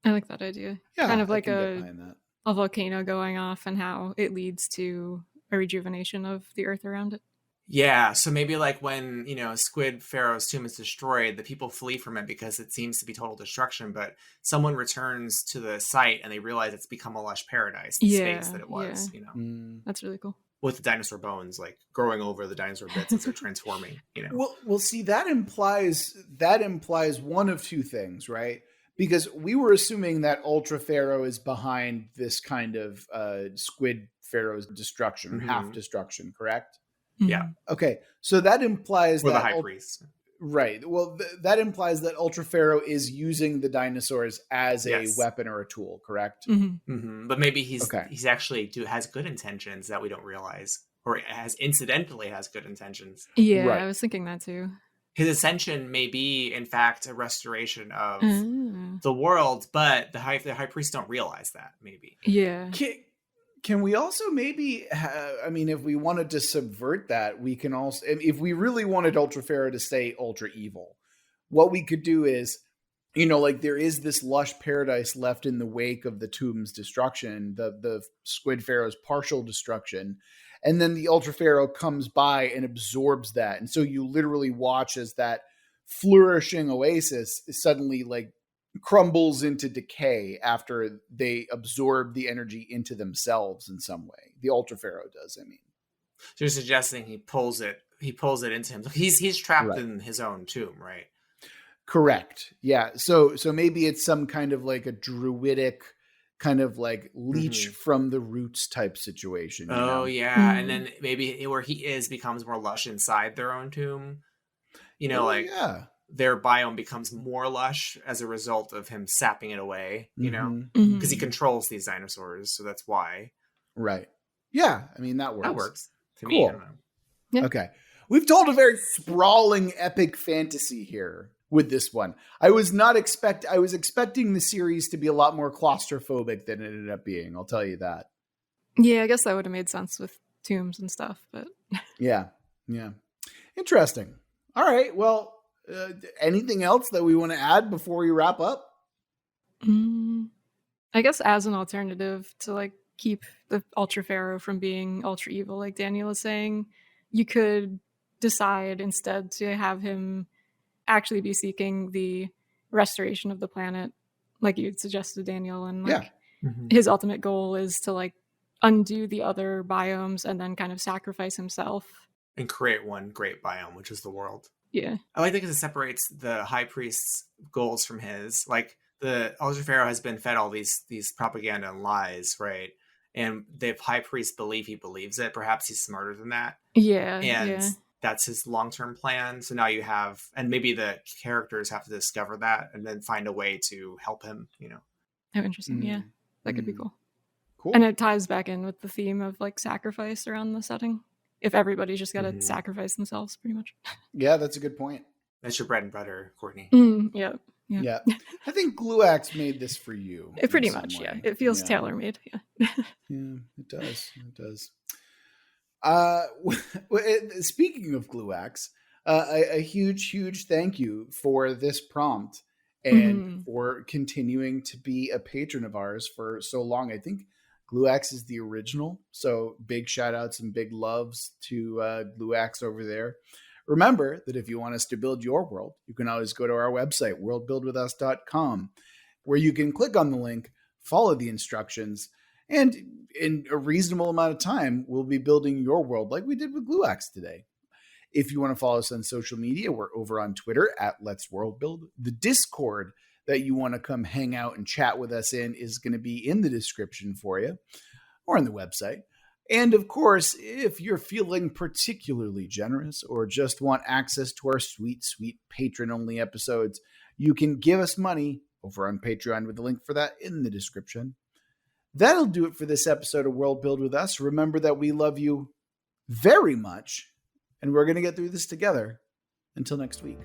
I like that idea. Yeah, kind of like a volcano going off and how it leads to a rejuvenation of the earth around it. Yeah, so maybe like when, you know, Squid Pharaoh's tomb is destroyed, the people flee from it because it seems to be total destruction, but someone returns to the site and they realize it's become a lush paradise, the space that it was, you know. That's really cool. With the dinosaur bones, like growing over the dinosaur bits as they're transforming, you know. Well, see, that implies one of two things, right? Because we were assuming that Ultra Pharaoh is behind this kind of Squid Pharaoh's destruction, or half destruction, correct? Yeah. Okay. So that implies that the high priest. Right. Well, that implies that Ultra Pharaoh is using the dinosaurs as a weapon or a tool, correct? But maybe he's actually has good intentions that we don't realize, or incidentally has good intentions. Yeah, right. I was thinking that too. His ascension may be, in fact, a restoration of the world, but the high priests don't realize that. Maybe. Yeah. Can we also maybe, I mean, if we wanted to subvert that, we can also, if we really wanted Ultra Pharaoh to stay ultra evil, what we could do is, you know, like there is this lush paradise left in the wake of the tomb's destruction, the Squid Pharaoh's partial destruction. And then the Ultra Pharaoh comes by and absorbs that. And so you literally watch as that flourishing oasis is suddenly like crumbles into decay after they absorb the energy into themselves in some way. The Ultra Pharaoh does, I mean. So you're suggesting he pulls it into him. He's trapped in his own tomb, right? Correct. Yeah. So maybe it's some kind of like a druidic kind of like leech from the roots type situation. Yeah. And then maybe where he is becomes more lush inside their own tomb. Their biome becomes more lush as a result of him sapping it away, because he controls these dinosaurs. So that's why. Right. Yeah. I mean, that works. That works to me. I don't know. Yeah. Okay. We've told a very sprawling epic fantasy here with this one. I was expecting the series to be a lot more claustrophobic than it ended up being. I'll tell you that. Yeah, I guess that would have made sense with tombs and stuff, but yeah. Interesting. All right. Well, anything else that we want to add before we wrap up? I guess as an alternative to like keep the Ultra Pharaoh from being ultra evil, like Daniel is saying, you could decide instead to have him actually be seeking the restoration of the planet, like you suggested, Daniel, and like his ultimate goal is to like undo the other biomes and then kind of sacrifice himself and create one great biome, which is the world. Yeah, I like that because it separates the high priest's goals from his. Like the Ultra Pharaoh has been fed all these propaganda and lies, right? And the high priest he believes it. Perhaps he's smarter than that. Yeah, and that's his long-term plan. So now you have, and maybe the characters have to discover that and then find a way to help him. Oh, interesting. Yeah, that could be cool. And it ties back in with the theme of like sacrifice around the setting. If everybody's just got to sacrifice themselves, pretty much. Yeah, that's a good point. That's your bread and butter, Courtney. Yeah. I think Gluax made this for you. Pretty much, yeah. It feels tailor-made. Yeah. It does. Speaking of Gluax, a huge thank you for this prompt and for continuing to be a patron of ours for so long. I think Gluax is the original, so big shout outs and big loves to Gluax over there. Remember that if you want us to build your world, you can always go to our website, worldbuildwithus.com, where you can click on the link, follow the instructions, and in a reasonable amount of time, we'll be building your world like we did with Gluax today. If you want to follow us on social media, we're over on Twitter at Let's Worldbuild. The Discord that you want to come hang out and chat with us in is going to be in the description for you or on the website. And of course, if you're feeling particularly generous or just want access to our sweet patron-only episodes, you can give us money over on Patreon with the link for that in the description. That'll do it for this episode of World Build with Us. Remember that we love you very much, and we're going to get through this together. Until next week.